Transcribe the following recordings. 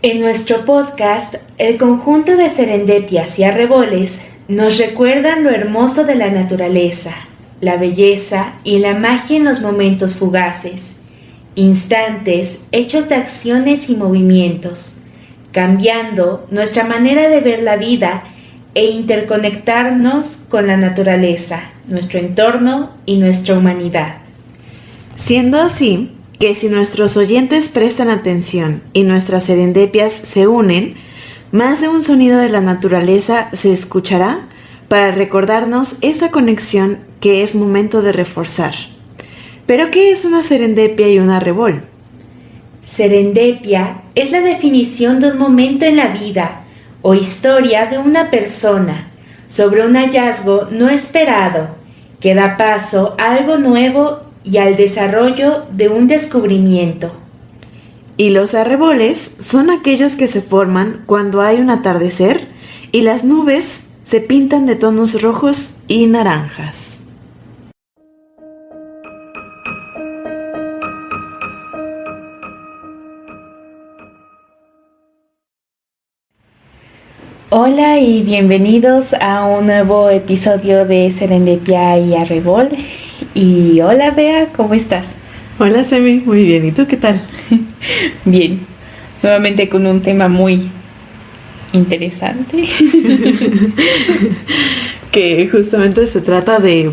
En nuestro podcast, el conjunto de serendepias y arreboles nos recuerdan lo hermoso de la naturaleza, la belleza y la magia en los momentos fugaces, instantes hechos de acciones y movimientos, cambiando nuestra manera de ver la vida e interconectarnos con la naturaleza, nuestro entorno y nuestra humanidad. Siendo así, que si nuestros oyentes prestan atención y nuestras serendepias se unen, más de un sonido de la naturaleza se escuchará para recordarnos esa conexión que es momento de reforzar. ¿Pero qué es una serendipia y un arrebol? Serendipia es la definición de un momento en la vida o historia de una persona sobre un hallazgo no esperado que da paso a algo nuevo y al desarrollo de un descubrimiento. Y los arreboles son aquellos que se forman cuando hay un atardecer y las nubes se pintan de tonos rojos y naranjas. Hola y bienvenidos a un nuevo episodio de Serendipia y Arrebol. Y hola Bea, ¿cómo estás? Hola Semi, muy bien. ¿Y tú qué tal? Bien, nuevamente con un tema muy interesante. Que justamente se trata de,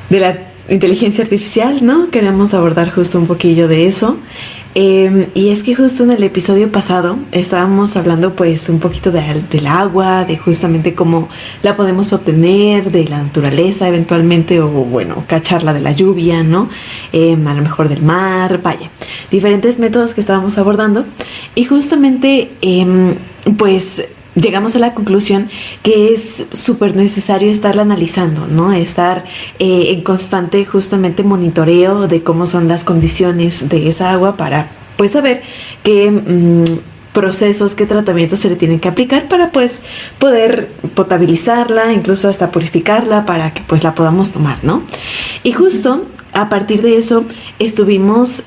de la inteligencia artificial, ¿no? Queremos abordar justo un poquillo de eso. Y es que justo en el episodio pasado estábamos hablando pues un poquito del agua, de justamente cómo la podemos obtener, de la naturaleza eventualmente, o bueno, cacharla de la lluvia, ¿no? A lo mejor del mar, vaya, diferentes métodos que estábamos abordando. Y justamente pues llegamos a la conclusión que es súper necesario estarla analizando, ¿no? Estar en constante justamente monitoreo de cómo son las condiciones de esa agua para pues saber qué procesos, qué tratamientos se le tienen que aplicar para pues poder potabilizarla, incluso hasta purificarla para que pues la podamos tomar, ¿no? Y justo a partir de eso estuvimos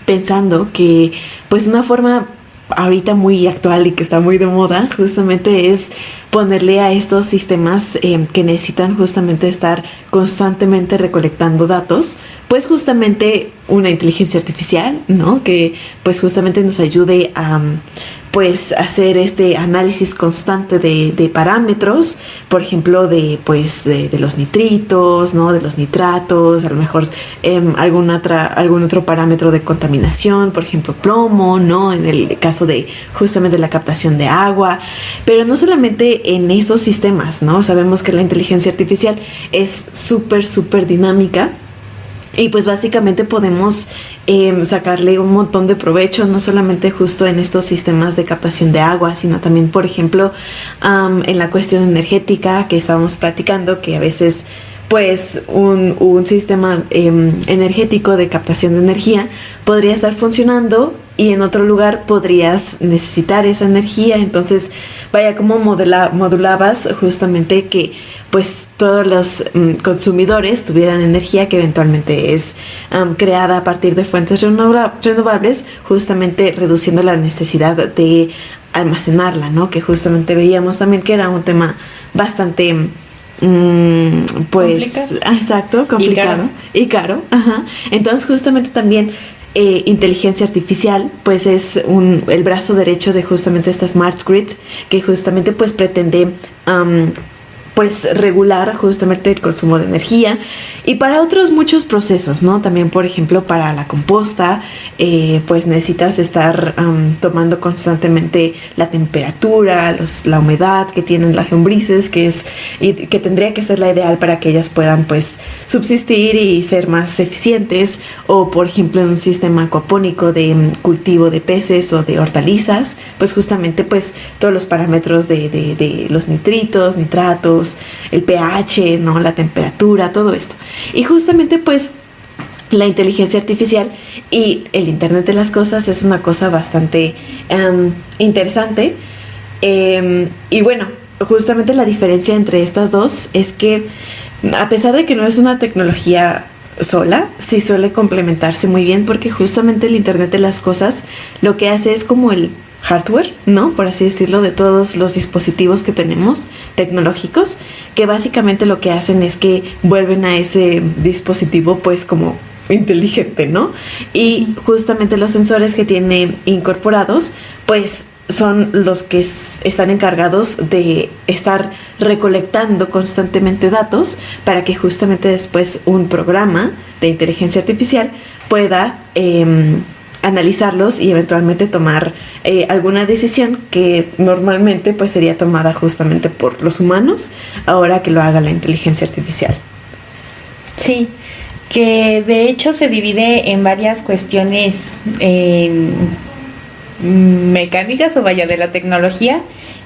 pensando que pues una forma ahorita muy actual y que está muy de moda justamente es ponerle a estos sistemas que necesitan justamente estar constantemente recolectando datos, pues justamente una inteligencia artificial, ¿no? Que pues justamente nos ayude a pues hacer este análisis constante de parámetros, por ejemplo de los nitritos, ¿no? De los nitratos, a lo mejor algún otro parámetro de contaminación, por ejemplo plomo, ¿no? En el caso de justamente la captación de agua, pero no solamente en esos sistemas, ¿no? Sabemos que la inteligencia artificial es súper dinámica. Y pues básicamente podemos sacarle un montón de provecho, no solamente justo en estos sistemas de captación de agua, sino también, por ejemplo, en la cuestión energética que estábamos platicando, que a veces pues un sistema energético de captación de energía podría estar funcionando y en otro lugar podrías necesitar esa energía. Entonces, vaya, como modulabas justamente que pues todos los consumidores tuvieran energía que eventualmente es creada a partir de fuentes renovables, justamente reduciendo la necesidad de almacenarla, ¿no? Que justamente veíamos también que era un tema bastante complicado y caro. Ajá. Entonces justamente también inteligencia artificial pues es el brazo derecho de justamente esta Smart Grid, que justamente pues pretende pues regular justamente el consumo de energía y para otros muchos procesos, ¿no? También, por ejemplo, para la composta, pues necesitas estar tomando constantemente la temperatura, la humedad que tienen las lombrices, y que tendría que ser la ideal para que ellas puedan, pues, subsistir y ser más eficientes. O, por ejemplo, en un sistema acuapónico de cultivo de peces o de hortalizas, pues justamente, pues, todos los parámetros de los nitritos, nitratos, el pH, ¿no? La temperatura, todo esto. Y justamente pues la inteligencia artificial y el Internet de las cosas es una cosa bastante interesante. Y bueno, justamente la diferencia entre estas dos es que a pesar de que no es una tecnología sola, sí suele complementarse muy bien porque justamente el Internet de las cosas lo que hace es como el hardware, ¿no? Por así decirlo, de todos los dispositivos que tenemos tecnológicos, que básicamente lo que hacen es que vuelven a ese dispositivo pues como inteligente, ¿no? Y justamente los sensores que tiene incorporados pues son los que están encargados de estar recolectando constantemente datos para que justamente después un programa de inteligencia artificial pueda analizarlos y eventualmente tomar alguna decisión que normalmente pues sería tomada justamente por los humanos, ahora que lo haga la inteligencia artificial. Sí, que de hecho se divide en varias cuestiones mecánicas o vaya de la tecnología,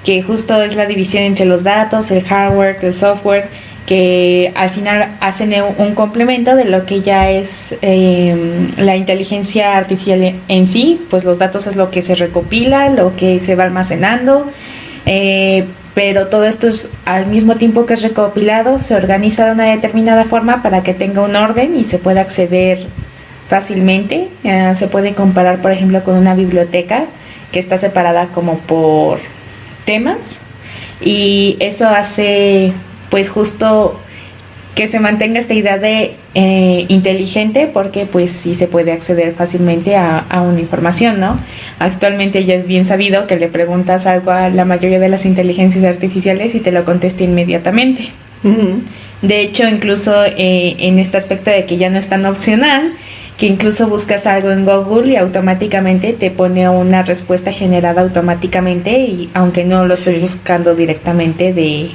que justo es la división entre los datos, el hardware, el software, que al final hacen un complemento de lo que ya es la inteligencia artificial en sí. Pues los datos es lo que se recopila, lo que se va almacenando, pero todo esto es, al mismo tiempo que es recopilado, se organiza de una determinada forma para que tenga un orden y se pueda acceder fácilmente. Se puede comparar, por ejemplo, con una biblioteca que está separada como por temas, y eso hace pues justo que se mantenga esta idea de inteligente, porque pues sí se puede acceder fácilmente a una información, ¿no? Actualmente ya es bien sabido que le preguntas algo a la mayoría de las inteligencias artificiales y te lo contesta inmediatamente. Uh-huh. De hecho, incluso en este aspecto de que ya no es tan opcional, que incluso buscas algo en Google y automáticamente te pone una respuesta generada automáticamente, y aunque no lo estés buscando directamente de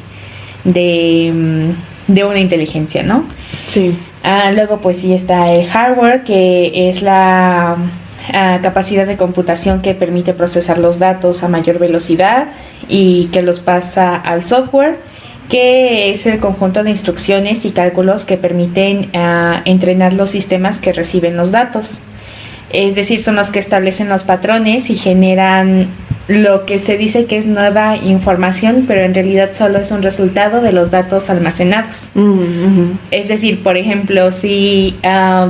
una inteligencia, ¿no? Sí. Luego pues sí está el hardware, que es la capacidad de computación que permite procesar los datos a mayor velocidad y que los pasa al software, que es el conjunto de instrucciones y cálculos que permiten entrenar los sistemas que reciben los datos. Es decir, son los que establecen los patrones y generan lo que se dice que es nueva información, pero en realidad solo es un resultado de los datos almacenados. Uh-huh. Es decir, por ejemplo, si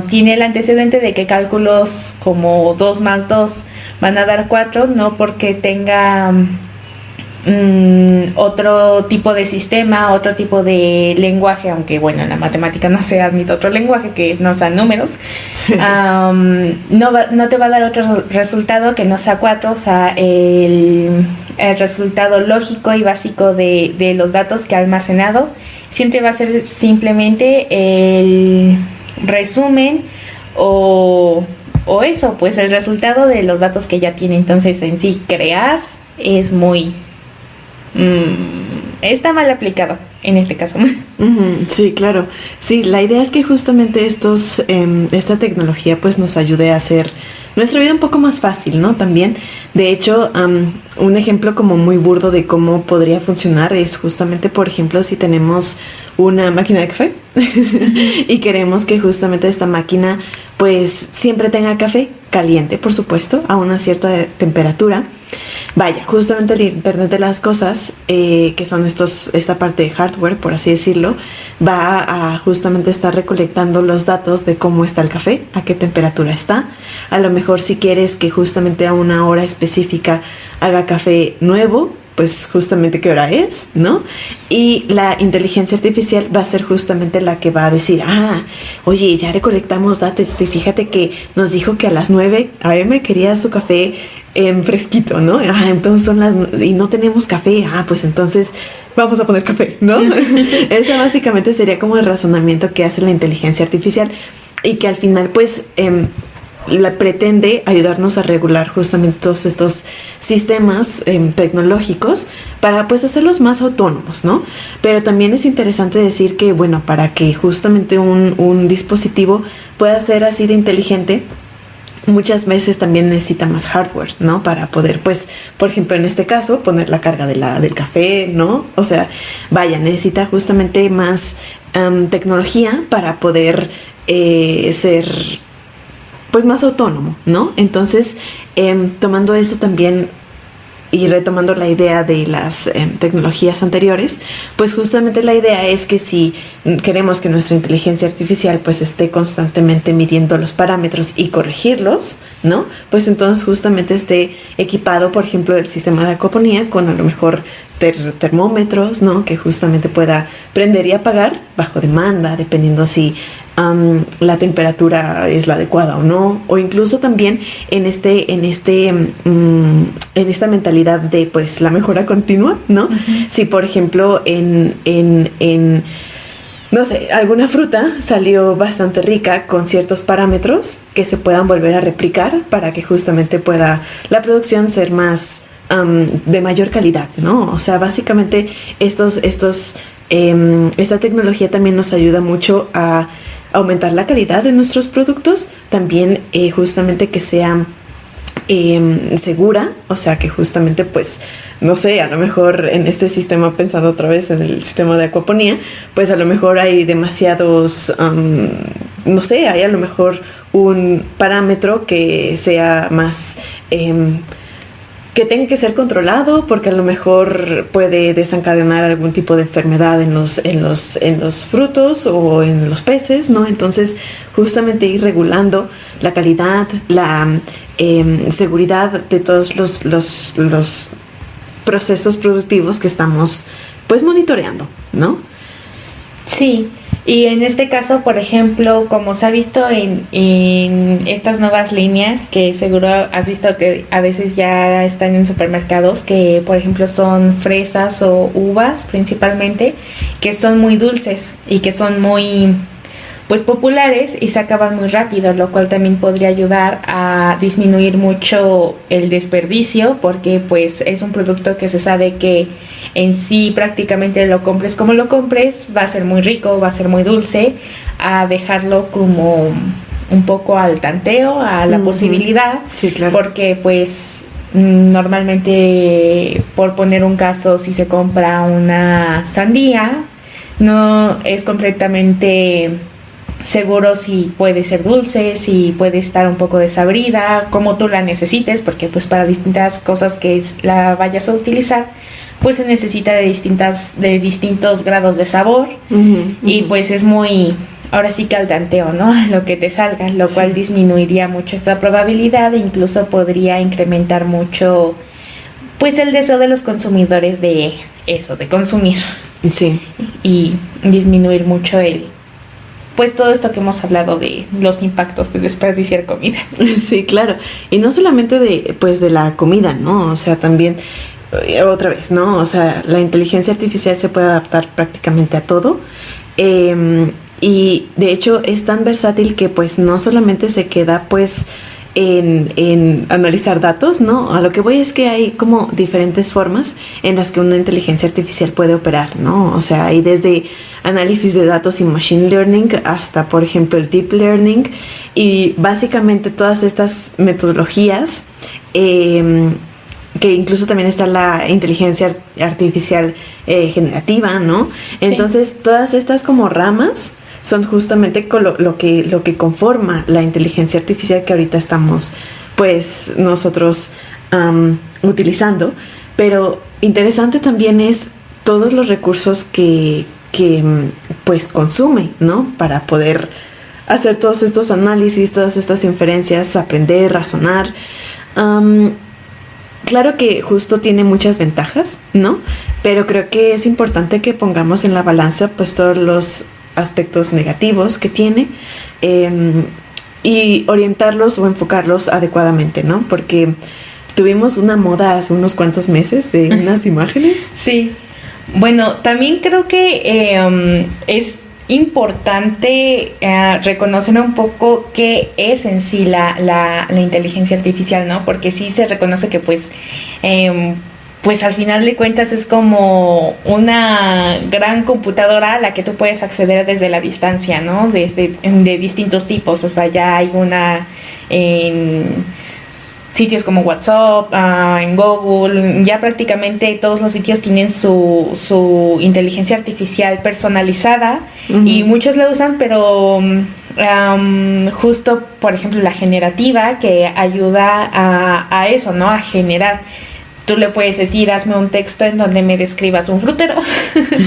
tiene el antecedente de que cálculos como 2 más 2 van a dar 4, no porque tenga otro tipo de sistema, otro tipo de lenguaje, aunque bueno, en la matemática no se admite otro lenguaje que no sean números, no te va a dar otro resultado que no sea 4, o sea, el resultado lógico y básico de los datos que ha almacenado siempre va a ser simplemente el resumen o eso, pues el resultado de los datos que ya tiene. Entonces, en sí, crear es muy está mal aplicado en este caso. Uh-huh, sí, claro. Sí, la idea es que justamente esta tecnología pues nos ayude a hacer nuestra vida un poco más fácil, ¿no? También, de hecho, un ejemplo como muy burdo de cómo podría funcionar es justamente, por ejemplo, si tenemos una máquina de café y queremos que justamente esta máquina pues siempre tenga café caliente, por supuesto, a una cierta temperatura. Vaya, justamente el Internet de las cosas, que son esta parte de hardware, por así decirlo, va a justamente estar recolectando los datos de cómo está el café, a qué temperatura está. A lo mejor si quieres que justamente a una hora específica haga café nuevo, pues justamente qué hora es, ¿no? Y la inteligencia artificial va a ser justamente la que va a decir, oye, ya recolectamos datos y fíjate que nos dijo que a las 9 a.m. quería su café fresquito, ¿no? Entonces y no tenemos café, pues entonces vamos a poner café, ¿no? Ese básicamente sería como el razonamiento que hace la inteligencia artificial, y que al final pues pretende ayudarnos a regular justamente todos estos sistemas tecnológicos para pues hacerlos más autónomos, ¿no? Pero también es interesante decir que, bueno, para que justamente un dispositivo pueda ser así de inteligente, muchas veces también necesita más hardware, ¿no? Para poder, pues, por ejemplo, en este caso, poner la carga del café, ¿no? O sea, necesita justamente más tecnología para poder ser pues más autónomo, ¿no? Entonces, tomando esto también y retomando la idea de las tecnologías anteriores, pues justamente la idea es que si queremos que nuestra inteligencia artificial pues esté constantemente midiendo los parámetros y corregirlos, ¿no? Pues entonces justamente esté equipado, por ejemplo, el sistema de acuaponía con a lo mejor termómetros, ¿no? Que justamente pueda prender y apagar bajo demanda, dependiendo si la temperatura es la adecuada o no, o incluso también en esta mentalidad de pues la mejora continua, ¿no? Uh-huh. Si por ejemplo no sé, alguna fruta salió bastante rica con ciertos parámetros que se puedan volver a replicar para que justamente pueda la producción ser más de mayor calidad, ¿no? O sea, básicamente esta tecnología también nos ayuda mucho a aumentar la calidad de nuestros productos, también justamente que sea segura, o sea que justamente pues no sé, a lo mejor en este sistema, pensando otra vez en el sistema de acuaponía, pues a lo mejor hay demasiados no sé, hay a lo mejor un parámetro que sea más que tenga que ser controlado porque a lo mejor puede desencadenar algún tipo de enfermedad en los frutos o en los peces, ¿no? Entonces, justamente ir regulando la calidad, la seguridad de todos los procesos productivos que estamos, pues, monitoreando, ¿no? Sí. Y en este caso, por ejemplo, como se ha visto en estas nuevas líneas, que seguro has visto que a veces ya están en supermercados, que por ejemplo son fresas o uvas principalmente, que son muy dulces y que son muy pues populares y se acaban muy rápido, lo cual también podría ayudar a disminuir mucho el desperdicio, porque pues es un producto que se sabe que en sí prácticamente lo compres como lo compres, va a ser muy rico, va a ser muy dulce, a dejarlo como un poco al tanteo, a la posibilidad, sí, claro. Porque pues normalmente, por poner un caso, si se compra una sandía, no es completamente seguro si puede ser dulce, si puede estar un poco desabrida, como tú la necesites, porque pues para distintas cosas que la vayas a utilizar, pues se necesita de distintos grados de sabor, y pues es muy, ahora sí que al tanteo, ¿no? Lo que te salga, lo cual disminuiría mucho esta probabilidad e incluso podría incrementar mucho pues el deseo de los consumidores de eso, de consumir. Sí. Y disminuir mucho pues todo esto que hemos hablado de los impactos de desperdiciar comida. Sí, claro. Y no solamente de la comida, ¿no? O sea, también, otra vez, ¿no? O sea, la inteligencia artificial se puede adaptar prácticamente a todo. Y de hecho es tan versátil que pues no solamente se queda pues en analizar datos, ¿no? A lo que voy es que hay como diferentes formas en las que una inteligencia artificial puede operar, ¿no? O sea, hay desde análisis de datos y machine learning hasta, por ejemplo, el deep learning, y básicamente todas estas metodologías, que incluso también está la inteligencia artificial generativa, ¿no? Entonces, sí, todas estas como ramas son justamente lo que conforma la inteligencia artificial que ahorita estamos, pues, nosotros utilizando. Pero interesante también es todos los recursos que pues consume, ¿no? Para poder hacer todos estos análisis, todas estas inferencias, aprender, razonar. Claro que justo tiene muchas ventajas, ¿no? Pero creo que es importante que pongamos en la balanza pues todos los aspectos negativos que tiene, y orientarlos o enfocarlos adecuadamente, ¿no? Porque tuvimos una moda hace unos cuantos meses de unas imágenes. Sí. Bueno, también creo que es importante reconocer un poco qué es en sí la inteligencia artificial, ¿no? Porque sí se reconoce que pues al final de cuentas es como una gran computadora a la que tú puedes acceder desde la distancia, ¿no? De distintos tipos. O sea, ya hay una en sitios como WhatsApp, en Google, ya prácticamente todos los sitios tienen su inteligencia artificial personalizada, y muchos la usan, pero justo, por ejemplo, la generativa, que ayuda a eso, ¿no? A generar. tú le puedes decir, hazme un texto en donde me describas un frutero,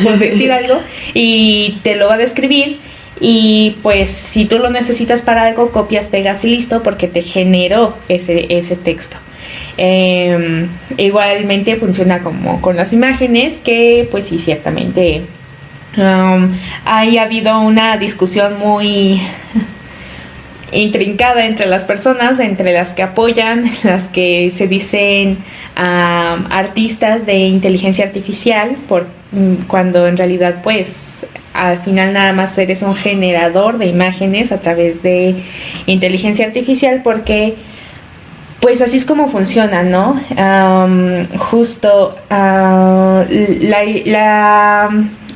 por decir algo, y te lo va a describir. Y pues si tú lo necesitas para algo, copias, pegas y listo, porque te generó ese texto. Igualmente funciona como con las imágenes, que pues sí, ciertamente ha habido una discusión muy intrincada entre las personas, entre las que apoyan, las que se dicen artistas de inteligencia artificial, cuando en realidad pues al final nada más eres un generador de imágenes a través de inteligencia artificial, porque pues así es como funciona, ¿no?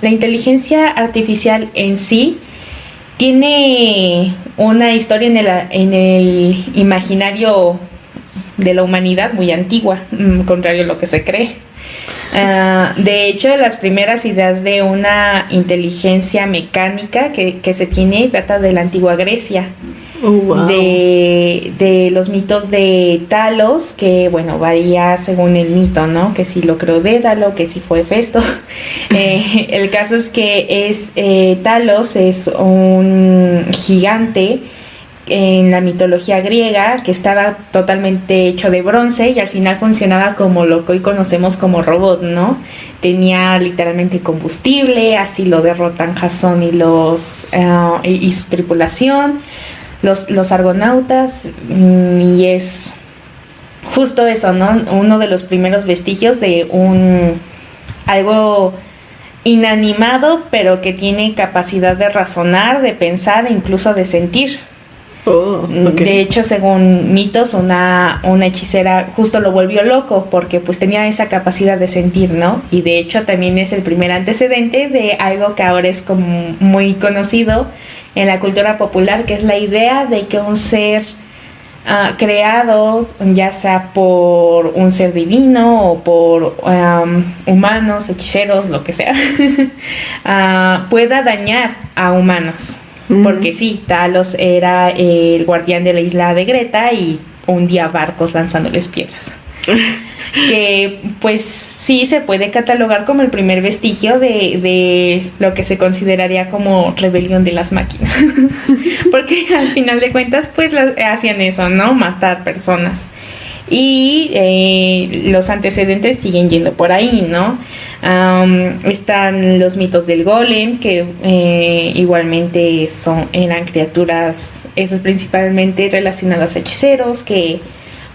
La inteligencia artificial en sí tiene una historia en el imaginario de la humanidad muy antigua, contrario a lo que se cree. De hecho, las primeras ideas de una inteligencia mecánica que se tiene data de la antigua Grecia. Oh, wow. De los mitos de Talos, que bueno, varía según el mito, ¿no? Que si lo creó Dédalo, que si fue Festo. El caso es que Talos es un gigante en la mitología griega que estaba totalmente hecho de bronce y al final funcionaba como lo que hoy conocemos como robot, ¿no? Tenía literalmente combustible, así lo derrotan Jasón y y su tripulación, los argonautas, y es justo eso, ¿no? Uno de los primeros vestigios de algo inanimado, pero que tiene capacidad de razonar, de pensar e incluso de sentir. Oh, okay. De hecho, según mitos, una hechicera justo lo volvió loco porque pues tenía esa capacidad de sentir, ¿no? Y de hecho también es el primer antecedente de algo que ahora es como muy conocido en la cultura popular, que es la idea de que un ser creado, ya sea por un ser divino o por humanos, hechiceros, lo que sea, pueda dañar a humanos. Porque sí, Talos era el guardián de la isla de Greta y hundía barcos lanzándoles piedras. Que pues sí se puede catalogar como el primer vestigio de lo que se consideraría como rebelión de las máquinas. Porque al final de cuentas pues hacían eso, ¿no? Matar personas. Y los antecedentes siguen yendo por ahí, ¿no? Están los mitos del golem, que igualmente eran criaturas, esas principalmente relacionadas a hechiceros, que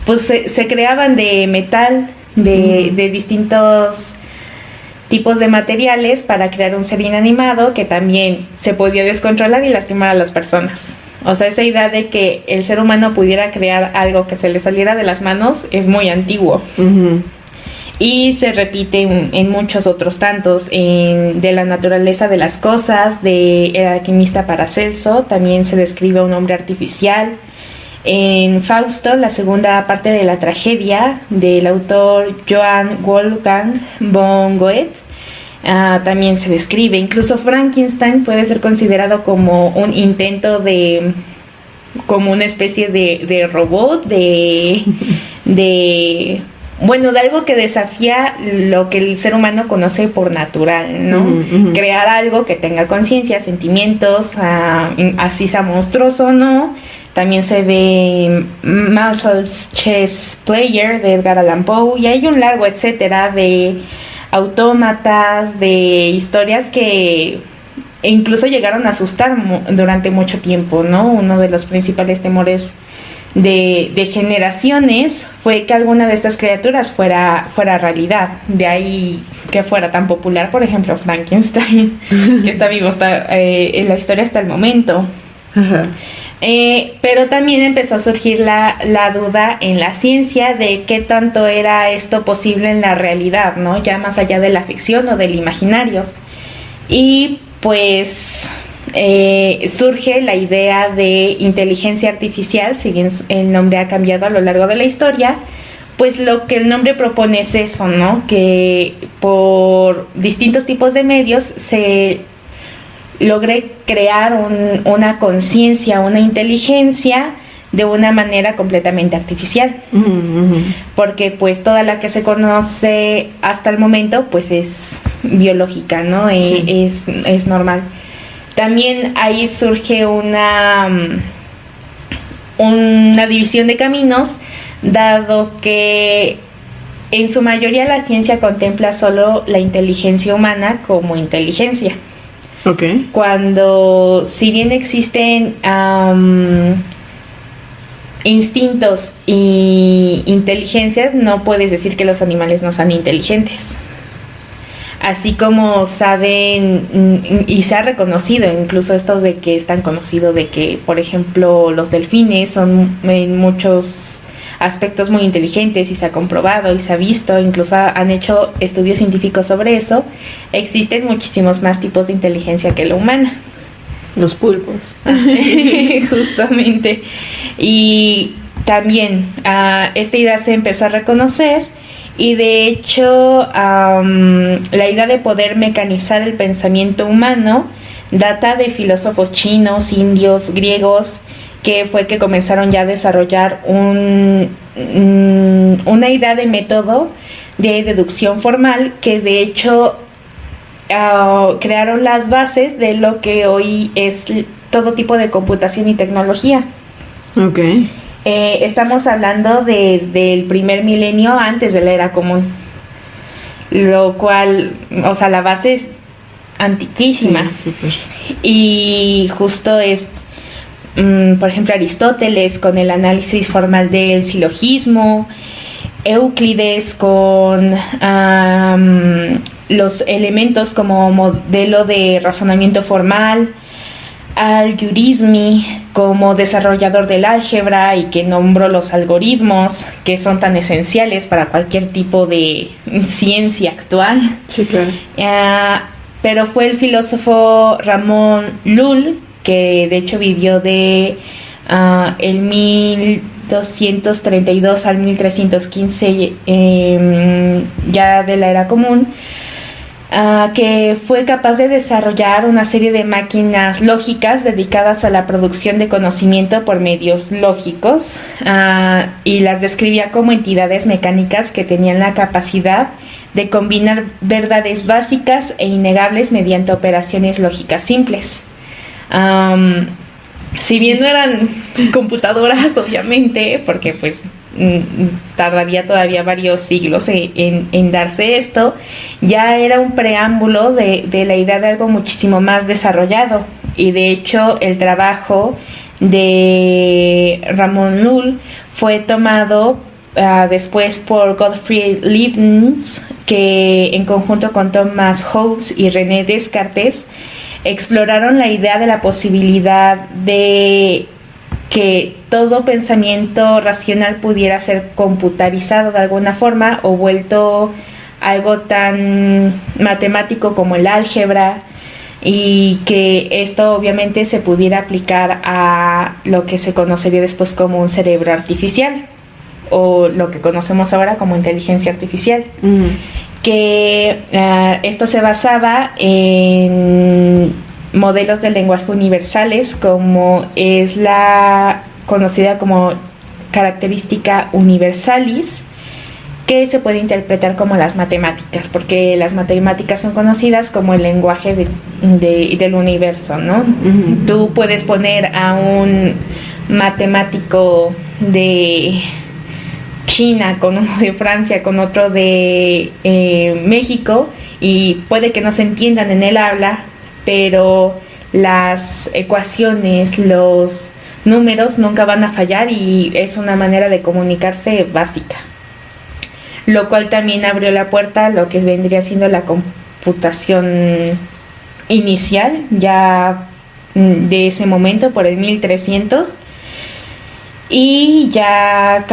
pues se creaban de metal, de distintos tipos de materiales para crear un ser inanimado que también se podía descontrolar y lastimar a las personas. O sea, esa idea de que el ser humano pudiera crear algo que se le saliera de las manos es muy antiguo. Uh-huh. Y se repite en muchos otros tantos. De la naturaleza de las cosas, de El alquimista Paracelso, también se describe a un hombre artificial. En Fausto, la segunda parte de la tragedia, del autor Johann Wolfgang von Goethe, también se describe. Incluso Frankenstein puede ser considerado como un intento como una especie de robot, de algo que desafía lo que el ser humano conoce por natural, ¿no? Uh-huh. Crear algo que tenga conciencia, sentimientos, así sea monstruoso, ¿no? También se ve Maslow's Chess Player de Edgar Allan Poe, y hay un largo etcétera de autómatas, de historias que incluso llegaron a asustar durante mucho tiempo, ¿no? Uno de los principales temores de generaciones fue que alguna de estas criaturas fuera realidad. De ahí que fuera tan popular, por ejemplo, Frankenstein, que está vivo en la historia hasta el momento. Uh-huh. Pero también empezó a surgir la duda en la ciencia de qué tanto era esto posible en la realidad, ¿no? Ya más allá de la ficción o del imaginario. Y pues surge la idea de inteligencia artificial, si bien el nombre ha cambiado a lo largo de la historia, pues lo que el nombre propone es eso, ¿no? Que por distintos tipos de medios se logre crear una conciencia, una inteligencia de una manera completamente artificial, porque pues toda la que se conoce hasta el momento pues es biológica, ¿no? Sí. Es normal. También ahí surge una división de caminos, dado que en su mayoría la ciencia contempla solo la inteligencia humana como inteligencia. Okay. Cuando, si bien existen instintos y inteligencias, no puedes decir que los animales no sean inteligentes. Así como saben, y se ha reconocido, incluso esto de que es tan conocido, de que, por ejemplo, los delfines son en muchos aspectos muy inteligentes, y se ha comprobado y se ha visto, incluso han hecho estudios científicos sobre eso. Existen muchísimos más tipos de inteligencia que la humana. Los pulpos. Justamente. Y también esta idea se empezó a reconocer, y de hecho la idea de poder mecanizar el pensamiento humano data de filósofos chinos, indios, griegos, que fue que comenzaron ya a desarrollar una idea de método de deducción formal, que de hecho crearon las bases de lo que hoy es todo tipo de computación y tecnología. Okay. Estamos hablando desde el primer milenio antes de la era común, lo cual, o sea, la base es antiquísima. Sí, súper. Y justo es, por ejemplo, Aristóteles con el análisis formal del silogismo, Euclides con los elementos como modelo de razonamiento formal, Al-Khwarizmi como desarrollador del álgebra, y que nombró los algoritmos que son tan esenciales para cualquier tipo de ciencia actual. Sí, claro. Pero fue el filósofo Ramón Lull, que de hecho vivió de el 1232 al 1315, ya de la era común, que fue capaz de desarrollar una serie de máquinas lógicas dedicadas a la producción de conocimiento por medios lógicos, y las describía como entidades mecánicas que tenían la capacidad de combinar verdades básicas e innegables mediante operaciones lógicas simples. Si bien no eran computadoras, obviamente, porque pues tardaría todavía varios siglos en darse esto, ya era un preámbulo de la idea de algo muchísimo más desarrollado. Y de hecho el trabajo de Ramón Lull fue tomado después por Gottfried Leibniz, que en conjunto con Thomas Hobbes y René Descartes exploraron la idea de la posibilidad de que todo pensamiento racional pudiera ser computarizado de alguna forma, o vuelto algo tan matemático como el álgebra, y que esto obviamente se pudiera aplicar a lo que se conocería después como un cerebro artificial, o lo que conocemos ahora como inteligencia artificial. Que esto se basaba en modelos de lenguaje universales, como es la conocida como característica universalis, que se puede interpretar como las matemáticas, porque las matemáticas son conocidas como el lenguaje del universo, ¿no? Tú puedes poner a un matemático de China con uno de Francia, con otro de México, y puede que no se entiendan en el habla, pero las ecuaciones, los números nunca van a fallar, y es una manera de comunicarse básica, lo cual también abrió la puerta a lo que vendría siendo la computación inicial, ya de ese momento, por el 1300. Y ya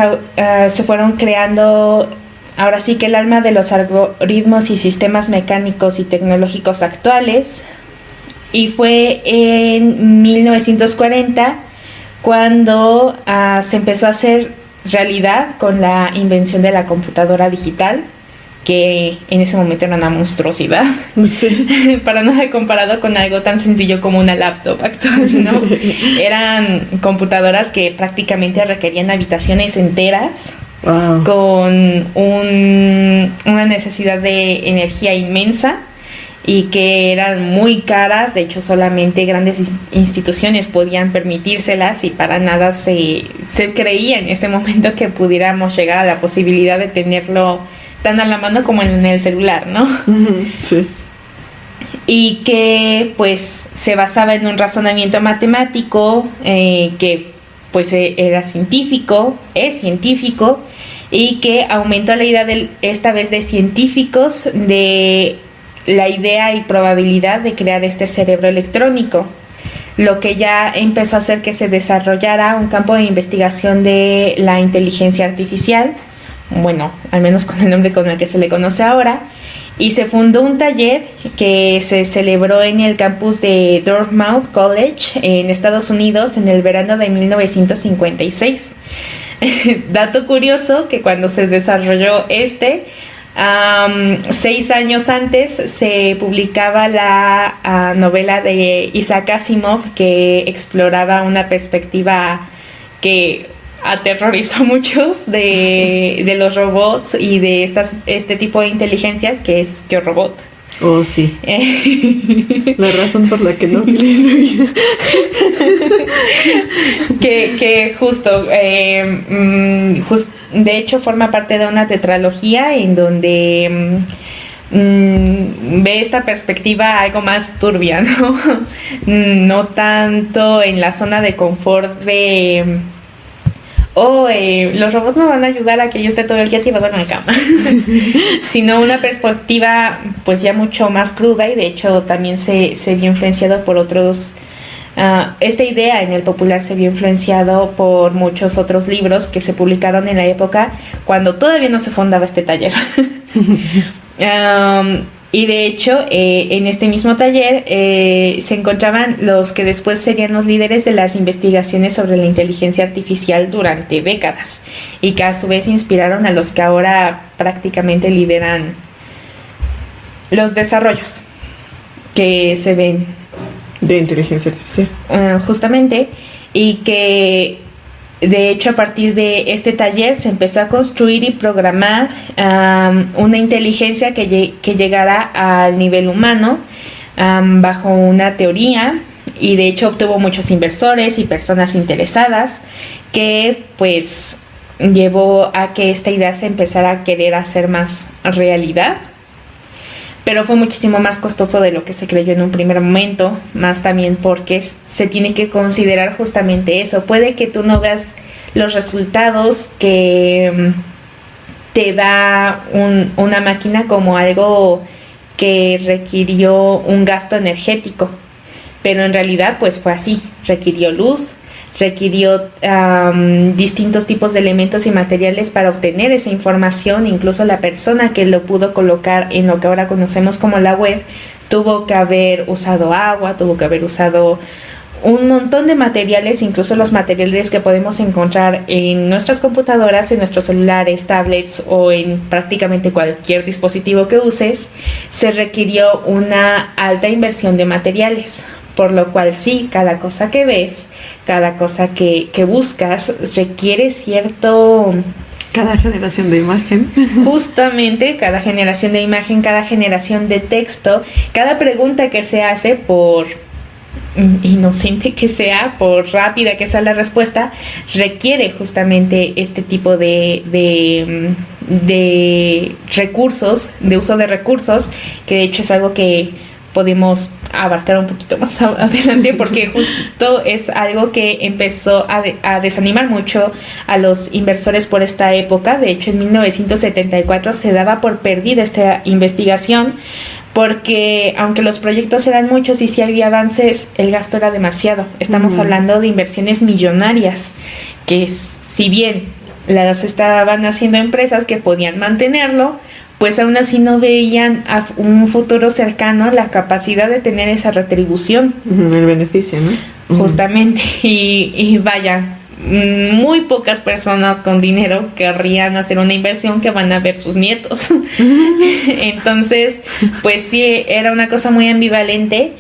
se fueron creando, ahora sí que el alma de los algoritmos y sistemas mecánicos y tecnológicos actuales. Y fue en 1940 cuando se empezó a hacer realidad con la invención de la computadora digital, que en ese momento era una monstruosidad. Sí. Para nada comparado con algo tan sencillo como una laptop actual, ¿no? Eran computadoras que prácticamente requerían habitaciones enteras. Wow. Con una necesidad de energía inmensa y que eran muy caras. De hecho, solamente grandes instituciones podían permitírselas y para nada se creía en ese momento que pudiéramos llegar a la posibilidad de tenerlo tan a la mano como en el celular, ¿no? Sí. Y que pues se basaba en un razonamiento matemático que pues era científico, es científico, y que aumentó la idea esta vez de científicos de la idea y probabilidad de crear este cerebro electrónico, lo que ya empezó a hacer que se desarrollara un campo de investigación de la inteligencia artificial, bueno, al menos con el nombre con el que se le conoce ahora, y se fundó un taller que se celebró en el campus de Dartmouth College en Estados Unidos en el verano de 1956. Dato curioso que cuando se desarrolló 6 años antes se publicaba la novela de Isaac Asimov que exploraba una perspectiva que aterrorizó a muchos de los robots y de este tipo de inteligencias que es Yo Robot. Oh, sí. La razón por la que no utilizo que justo, de hecho forma parte de una tetralogía en donde ve esta perspectiva algo más turbia, ¿no? No tanto en la zona de confort de los robots me van a ayudar a que yo esté todo el día tirado en la cama, sino una perspectiva pues ya mucho más cruda, y de hecho también se vio influenciado por otros. Esta idea en el popular se vio influenciado por muchos otros libros que se publicaron en la época cuando todavía no se fundaba este taller. Y de hecho, en este mismo taller se encontraban los que después serían los líderes de las investigaciones sobre la inteligencia artificial durante décadas y que a su vez inspiraron a los que ahora prácticamente lideran los desarrollos que se ven de inteligencia artificial. Justamente, y que de hecho a partir de este taller se empezó a construir y programar una inteligencia que llegara al nivel humano bajo una teoría, y de hecho obtuvo muchos inversores y personas interesadas que pues llevó a que esta idea se empezara a querer hacer más realidad. Pero fue muchísimo más costoso de lo que se creyó en un primer momento, más también porque se tiene que considerar justamente eso. Puede que tú no veas los resultados que te da una máquina como algo que requirió un gasto energético, pero en realidad pues fue así, requirió luz, requirió distintos tipos de elementos y materiales para obtener esa información. Incluso la persona que lo pudo colocar en lo que ahora conocemos como la web tuvo que haber usado agua, tuvo que haber usado un montón de materiales, incluso los materiales que podemos encontrar en nuestras computadoras, en nuestros celulares, tablets o en prácticamente cualquier dispositivo que uses. Se requirió una alta inversión de materiales, por lo cual sí, cada cosa que ves, cada cosa que buscas requiere cierto... Cada generación de imagen. Justamente, cada generación de imagen, cada generación de texto, cada pregunta que se hace, por inocente que sea, por rápida que sea la respuesta, requiere justamente este tipo de recursos, de uso de recursos, que de hecho es algo que podemos abarcar un poquito más adelante, porque justo es algo que empezó a desanimar mucho a los inversores por esta época. De hecho, en 1974 se daba por perdida esta investigación, porque aunque los proyectos eran muchos y sí había avances, el gasto era demasiado. Estamos hablando de inversiones millonarias, que si bien las estaban haciendo empresas que podían mantenerlo, pues aún así no veían a un futuro cercano la capacidad de tener esa retribución. El beneficio, ¿no? Justamente, y vaya, muy pocas personas con dinero querrían hacer una inversión que van a ver sus nietos. Entonces, pues sí, era una cosa muy ambivalente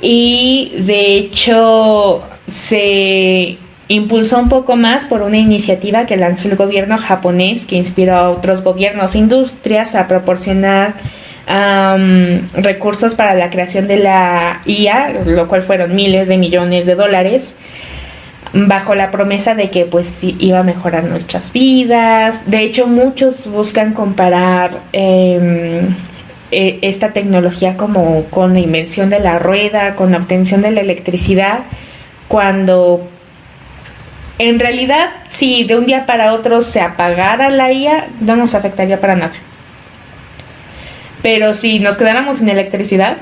y de hecho se impulsó un poco más por una iniciativa que lanzó el gobierno japonés, que inspiró a otros gobiernos e industrias a proporcionar recursos para la creación de la IA, lo cual fueron miles de millones de dólares, bajo la promesa de que pues sí, iba a mejorar nuestras vidas. De hecho, muchos buscan comparar esta tecnología como con la invención de la rueda, con la obtención de la electricidad, cuando en realidad si de un día para otro se apagara la IA, no nos afectaría para nada. Pero si nos quedáramos sin electricidad,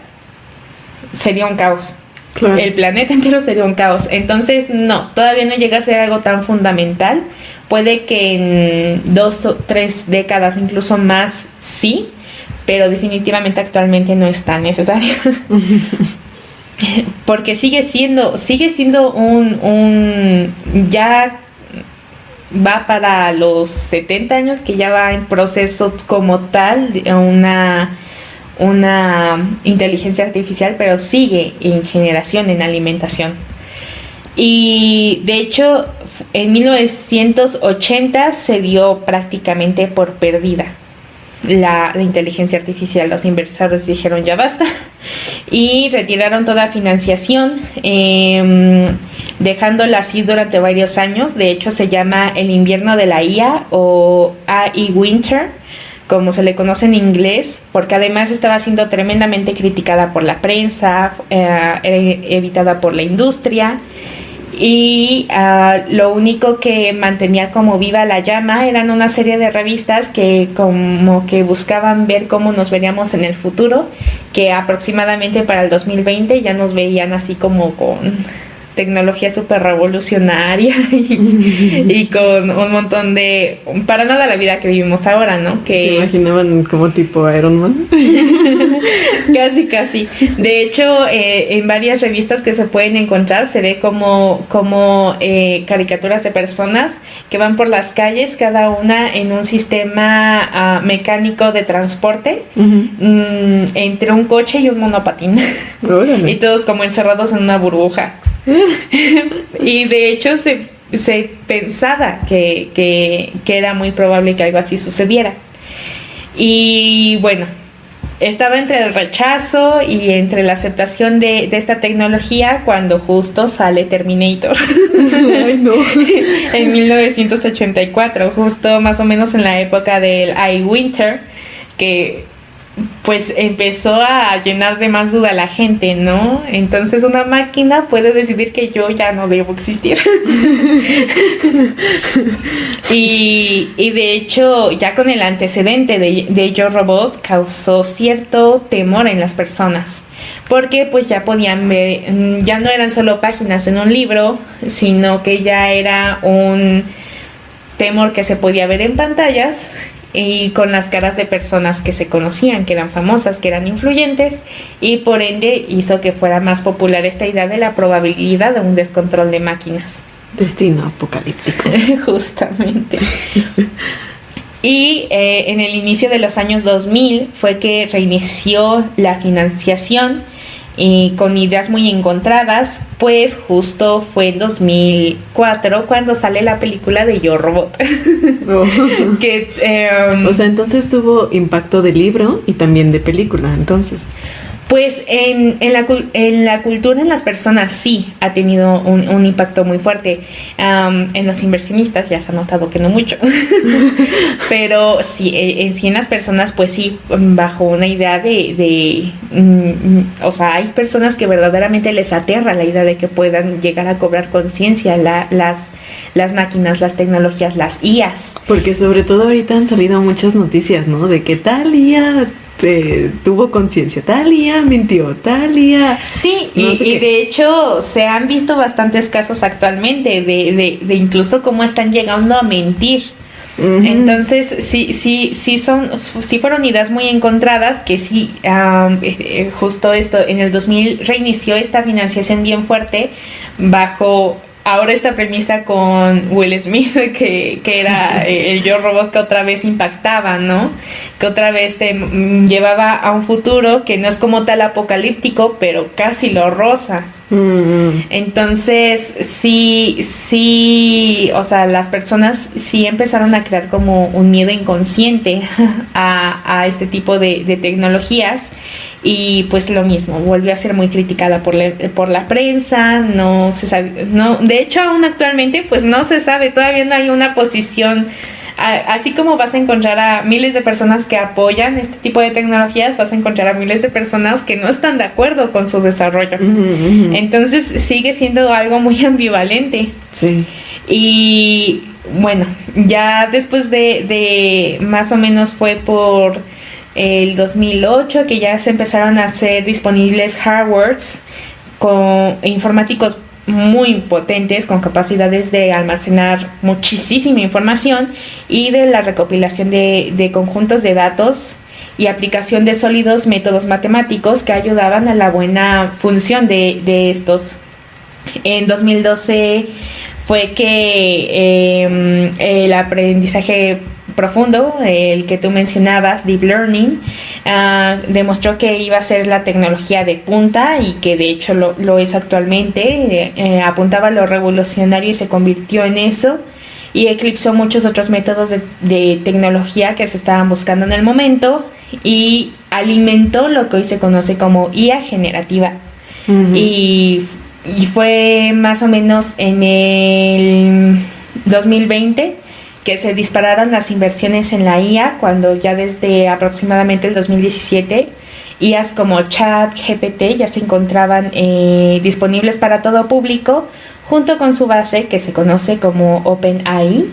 sería un caos. Claro. El planeta entero sería un caos. Entonces, no, todavía no llega a ser algo tan fundamental. Puede que en 2 o 3 décadas, incluso más, sí, pero definitivamente actualmente no es tan necesario. Porque sigue siendo un ya va para los 70 años que ya va en proceso como tal una inteligencia artificial, pero sigue en generación, en alimentación. Y de hecho, en 1980 se dio prácticamente por perdida la inteligencia artificial. Los inversores dijeron ya basta y retiraron toda financiación, dejándola así durante varios años. De hecho, se llama el invierno de la IA o AI Winter, como se le conoce en inglés, porque además estaba siendo tremendamente criticada por la prensa, evitada por la industria, y lo único que mantenía como viva la llama eran una serie de revistas que como que buscaban ver cómo nos veríamos en el futuro, que aproximadamente para el 2020 ya nos veían así como con tecnología súper revolucionaria y con un montón de... Para nada la vida que vivimos ahora, ¿no? Que se imaginaban como tipo Iron Man. Casi. De hecho, en varias revistas que se pueden encontrar se ve como caricaturas de personas que van por las calles, cada una en un sistema mecánico de transporte, entre un coche y un monopatín. Y todos como encerrados en una burbuja. Y de hecho se pensaba que era muy probable que algo así sucediera. Y bueno, estaba entre el rechazo y entre la aceptación de esta tecnología cuando justo sale Terminator. Ay, no. En 1984, justo más o menos en la época del AI Winter, que pues empezó a llenar de más duda a la gente, ¿no? Entonces una máquina puede decidir que yo ya no debo existir. y de hecho, ya con el antecedente de Yo Robot, causó cierto temor en las personas, porque pues ya podían ver, ya no eran solo páginas en un libro, sino que ya era un temor que se podía ver en pantallas y con las caras de personas que se conocían, que eran famosas, que eran influyentes, y por ende hizo que fuera más popular esta idea de la probabilidad de un descontrol de máquinas. Destino apocalíptico. Justamente. Y en el inicio de los años 2000 fue que reinició la financiación y con ideas muy encontradas, pues justo fue en 2004 cuando sale la película de Yo Robot. Oh. O sea, entonces tuvo impacto de libro y también de película, entonces. Pues en la cultura, en las personas sí ha tenido un impacto muy fuerte. En los inversionistas ya se ha notado que no mucho. Pero sí, en las personas pues sí, bajo una idea o sea, hay personas que verdaderamente les aterra la idea de que puedan llegar a cobrar conciencia las máquinas, las tecnologías, las IAs. Porque sobre todo ahorita han salido muchas noticias, ¿no? De que tal IA tuvo conciencia, tal IA mintió, tal IA... Sí, no y de hecho se han visto bastantes casos actualmente de incluso cómo están llegando a mentir. Uh-huh. Entonces sí fueron ideas muy encontradas que sí, justo esto, en el 2000 reinició esta financiación bien fuerte bajo ahora esta premisa con Will Smith, que era el Yo Robot, que otra vez impactaba, ¿no? Que otra vez te llevaba a un futuro que no es como tal apocalíptico, pero casi lo roza. Entonces, sí, o sea, las personas sí empezaron a crear como un miedo inconsciente a este tipo de tecnologías. Y pues lo mismo, volvió a ser muy criticada por la prensa, no se sabe, no, de hecho aún actualmente pues no se sabe, todavía no hay una posición, así como vas a encontrar a miles de personas que apoyan este tipo de tecnologías, vas a encontrar a miles de personas que no están de acuerdo con su desarrollo. Entonces sigue siendo algo muy ambivalente. Sí. Y bueno, ya después de más o menos fue por el 2008 que ya se empezaron a hacer disponibles hardwares con informáticos muy potentes, con capacidades de almacenar muchísima información y de la recopilación de conjuntos de datos y aplicación de sólidos métodos matemáticos que ayudaban a la buena función de estos. En 2012 fue que el aprendizaje profundo, el que tú mencionabas, Deep Learning, demostró que iba a ser la tecnología de punta y que de hecho lo es actualmente. Apuntaba a lo revolucionario y se convirtió en eso, y eclipsó muchos otros métodos de tecnología que se estaban buscando en el momento y alimentó lo que hoy se conoce como IA generativa. Y fue más o menos en el 2020 que se dispararon las inversiones en la IA, cuando ya desde aproximadamente el 2017 IAs como ChatGPT ya se encontraban disponibles para todo público, junto con su base que se conoce como OpenAI,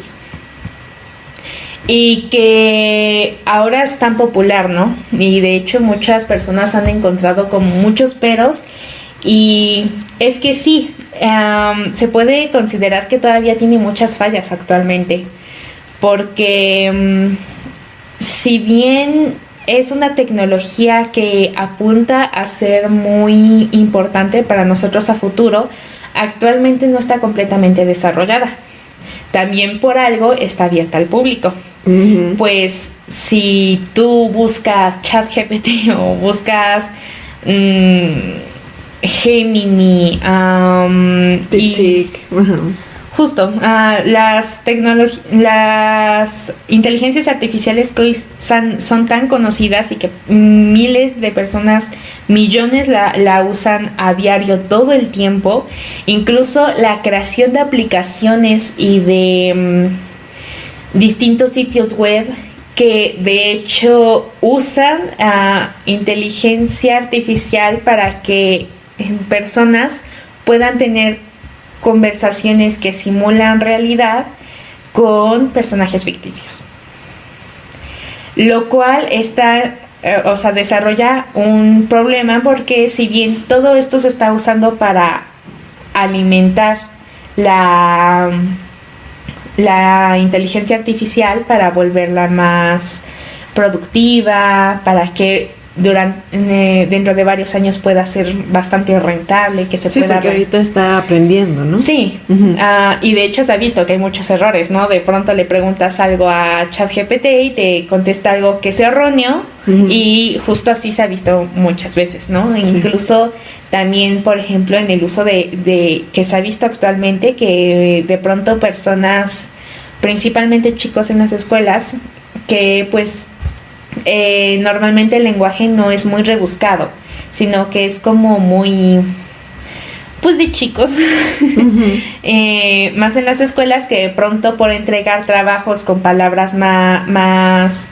y que ahora es tan popular, ¿no? Y de hecho muchas personas han encontrado como muchos peros, y es que sí, se puede considerar que todavía tiene muchas fallas actualmente, porque si bien es una tecnología que apunta a ser muy importante para nosotros a futuro, actualmente no está completamente desarrollada. También por algo está abierta al público. Pues si tú buscas ChatGPT o buscas Gemini, DeepSeek, justo, las inteligencias artificiales que hoy son tan conocidas y que miles de personas, millones la usan a diario todo el tiempo, incluso la creación de aplicaciones y de distintos sitios web que de hecho usan inteligencia artificial para que personas puedan tener conversaciones que simulan realidad con personajes ficticios, lo cual desarrolla un problema, porque si bien todo esto se está usando para alimentar la inteligencia artificial, para volverla más productiva, para que dentro de varios años pueda ser bastante rentable, que se pueda... porque ahorita está aprendiendo, ¿no? Sí, y de hecho se ha visto que hay muchos errores, ¿no? De pronto le preguntas algo a ChatGPT y te contesta algo que es erróneo, y justo así se ha visto muchas veces, ¿no? Sí. Incluso también, por ejemplo, en el uso de que se ha visto actualmente, que de pronto personas, principalmente chicos en las escuelas, que pues normalmente el lenguaje no es muy rebuscado, sino que es como muy, pues, de chicos. Más en las escuelas, que de pronto por entregar trabajos con palabras más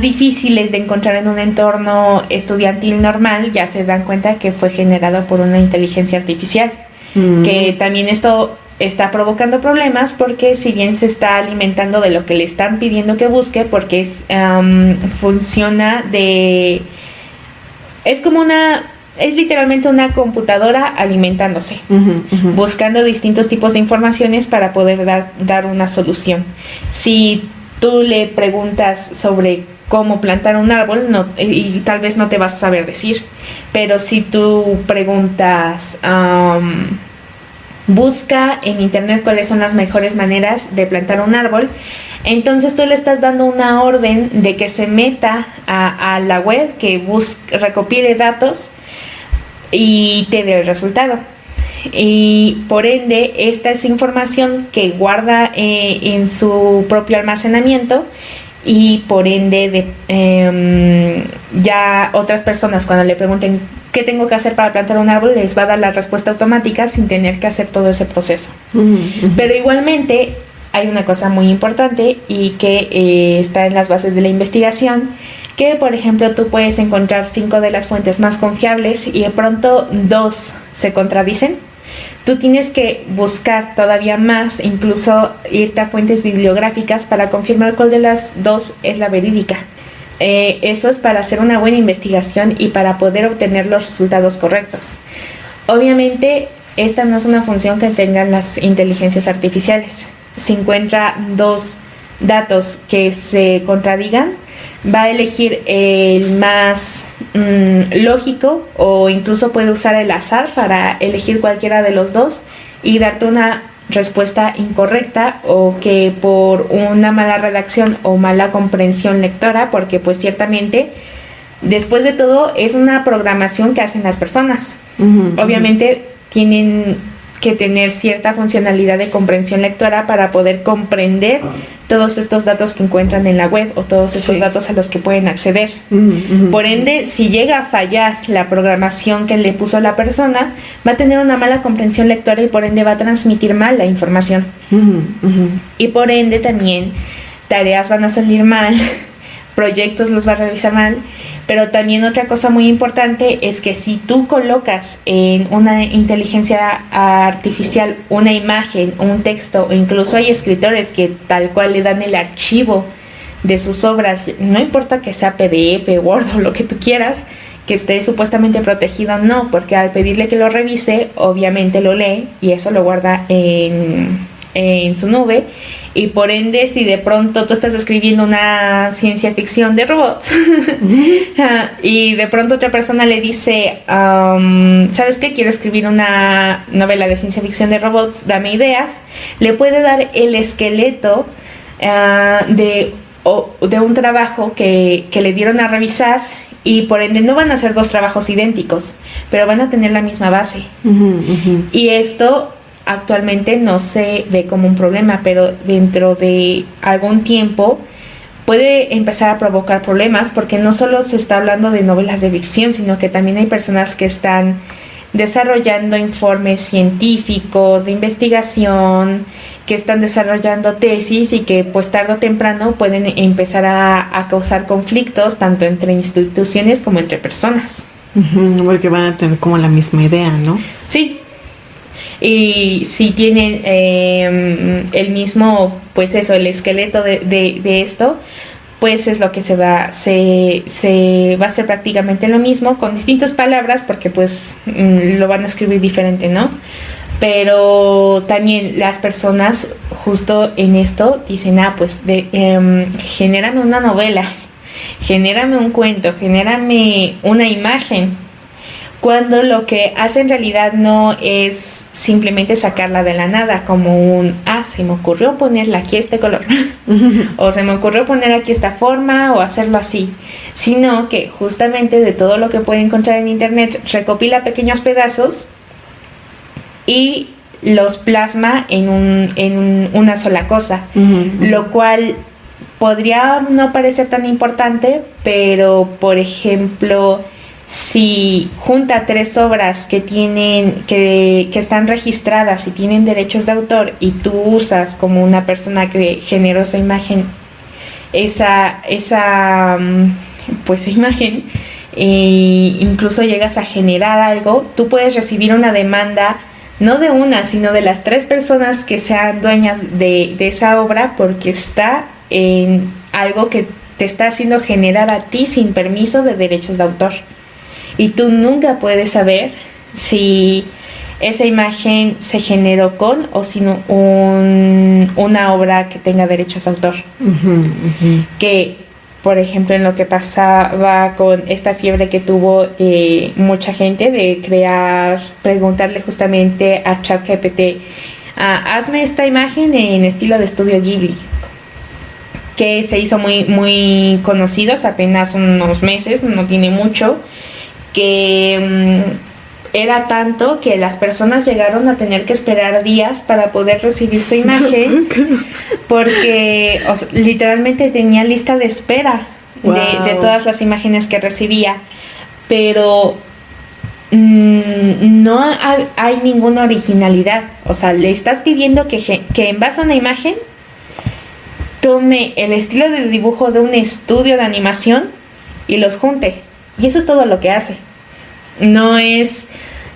difíciles de encontrar en un entorno estudiantil normal, ya se dan cuenta que fue generado por una inteligencia artificial. Que también esto está provocando problemas, porque si bien se está alimentando de lo que le están pidiendo que busque, porque es literalmente una computadora alimentándose, buscando distintos tipos de informaciones para poder dar una solución. Si tú le preguntas sobre cómo plantar un árbol, y tal vez no te vas a saber decir, pero si tú preguntas busca en internet cuáles son las mejores maneras de plantar un árbol. Entonces tú le estás dando una orden de que se meta a la web, que recopile datos y te dé el resultado. Y por ende, esta es información que guarda en su propio almacenamiento, y por ende ya otras personas, cuando le pregunten qué tengo que hacer para plantar un árbol, les va a dar la respuesta automática sin tener que hacer todo ese proceso. Pero igualmente hay una cosa muy importante y que está en las bases de la investigación, que por ejemplo tú puedes encontrar 5 de las fuentes más confiables y de pronto 2 se contradicen. Tú tienes que buscar todavía más, incluso irte a fuentes bibliográficas para confirmar cuál de las 2 es la verídica. Eso es para hacer una buena investigación y para poder obtener los resultados correctos. Obviamente, esta no es una función que tengan las inteligencias artificiales. Si encuentra 2 datos que se contradigan, va a elegir el más lógico, o incluso puede usar el azar para elegir cualquiera de los 2 y darte una respuesta incorrecta, o que por una mala redacción o mala comprensión lectora, porque pues ciertamente después de todo es una programación que hacen las personas. Obviamente tienen que tener cierta funcionalidad de comprensión lectora para poder comprender todos estos datos que encuentran en la web, o todos estos datos a los que pueden acceder. Por ende, si llega a fallar la programación que le puso la persona, va a tener una mala comprensión lectora y por ende va a transmitir mal la información. Y por ende también tareas van a salir mal, proyectos los va a revisar mal. Pero también otra cosa muy importante es que si tú colocas en una inteligencia artificial una imagen, un texto, o incluso hay escritores que tal cual le dan el archivo de sus obras, no importa que sea PDF, Word o lo que tú quieras, que esté supuestamente protegido, no, porque al pedirle que lo revise, obviamente lo lee y eso lo guarda en su nube. Y por ende, si de pronto tú estás escribiendo una ciencia ficción de robots y de pronto otra persona le dice, ¿sabes qué? Quiero escribir una novela de ciencia ficción de robots, dame ideas. Le puede dar el esqueleto de un trabajo que le dieron a revisar, y por ende no van a ser 2 trabajos idénticos, pero van a tener la misma base. Y esto actualmente no se ve como un problema, pero dentro de algún tiempo puede empezar a provocar problemas, porque no solo se está hablando de novelas de ficción, sino que también hay personas que están desarrollando informes científicos de investigación, que están desarrollando tesis y que pues tarde o temprano pueden empezar a causar conflictos tanto entre instituciones como entre personas. Porque van a tener como la misma idea, ¿no? Sí. Y si tienen el mismo, pues eso, el esqueleto de esto, pues es lo que se va a hacer prácticamente lo mismo, con distintas palabras, porque pues lo van a escribir diferente, ¿no? Pero también las personas justo en esto dicen, pues genérame una novela, genérame un cuento, genérame una imagen, cuando lo que hace en realidad no es simplemente sacarla de la nada, como se me ocurrió ponerla aquí este color, o se me ocurrió poner aquí esta forma, o hacerlo así, sino que justamente de todo lo que puede encontrar en internet, recopila pequeños pedazos y los plasma en una sola cosa, lo cual podría no parecer tan importante, pero por ejemplo, si junta 3 obras que están registradas y tienen derechos de autor, y tú usas como una persona que generó esa imagen, esa imagen, e incluso llegas a generar algo, tú puedes recibir una demanda, no de una, sino de las 3 personas que sean dueñas de esa obra, porque está en algo que te está haciendo generar a ti sin permiso de derechos de autor. Y tú nunca puedes saber si esa imagen se generó con o sin una obra que tenga derechos de autor. Que por ejemplo, en lo que pasaba con esta fiebre que tuvo mucha gente de preguntarle justamente a ChatGPT, hazme esta imagen en estilo de estudio Ghibli, que se hizo muy, muy conocidos apenas unos meses, no tiene mucho, que era tanto que las personas llegaron a tener que esperar días para poder recibir su imagen, porque literalmente tenía lista de espera de todas las imágenes que recibía, pero no hay ninguna originalidad. O sea, le estás pidiendo que en base a una imagen tome el estilo de dibujo de un estudio de animación y los junte, y eso es todo lo que hace. No es,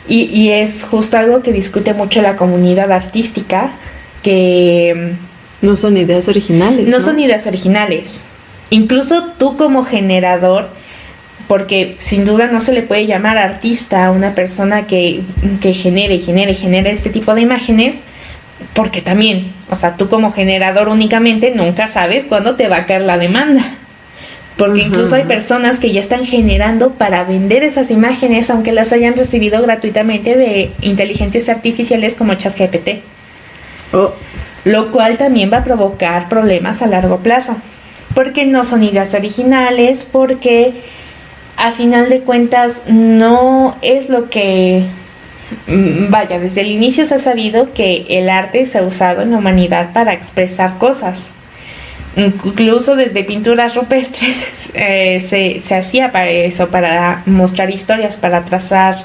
y es justo algo que discute mucho la comunidad artística, que no son ideas originales. No son ideas originales. Incluso tú como generador, porque sin duda no se le puede llamar artista a una persona que genere este tipo de imágenes, porque también, o sea, tú como generador únicamente nunca sabes cuándo te va a caer la demanda. Porque incluso hay personas que ya están generando para vender esas imágenes, aunque las hayan recibido gratuitamente de inteligencias artificiales como ChatGPT. Lo cual también va a provocar problemas a largo plazo. Porque no son ideas originales, porque a final de cuentas no es lo que... Vaya, desde el inicio se ha sabido que el arte se ha usado en la humanidad para expresar cosas. Incluso desde pinturas rupestres se hacía para eso, para mostrar historias, para trazar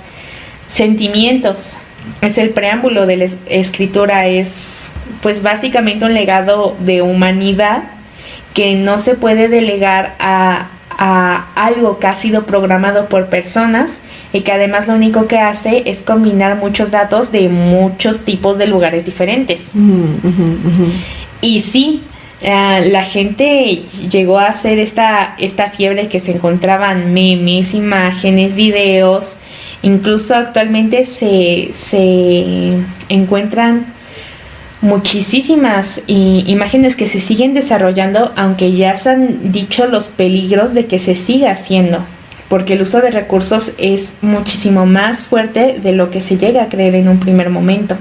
sentimientos. Es el preámbulo de la escritura, es pues básicamente un legado de humanidad que no se puede delegar a algo que ha sido programado por personas y que además lo único que hace es combinar muchos datos de muchos tipos de lugares diferentes. Y sí, la gente llegó a hacer esta fiebre que se encontraban memes, imágenes, videos. Incluso actualmente se encuentran muchísimas imágenes que se siguen desarrollando, aunque ya se han dicho los peligros de que se siga haciendo, porque el uso de recursos es muchísimo más fuerte de lo que se llega a creer en un primer momento.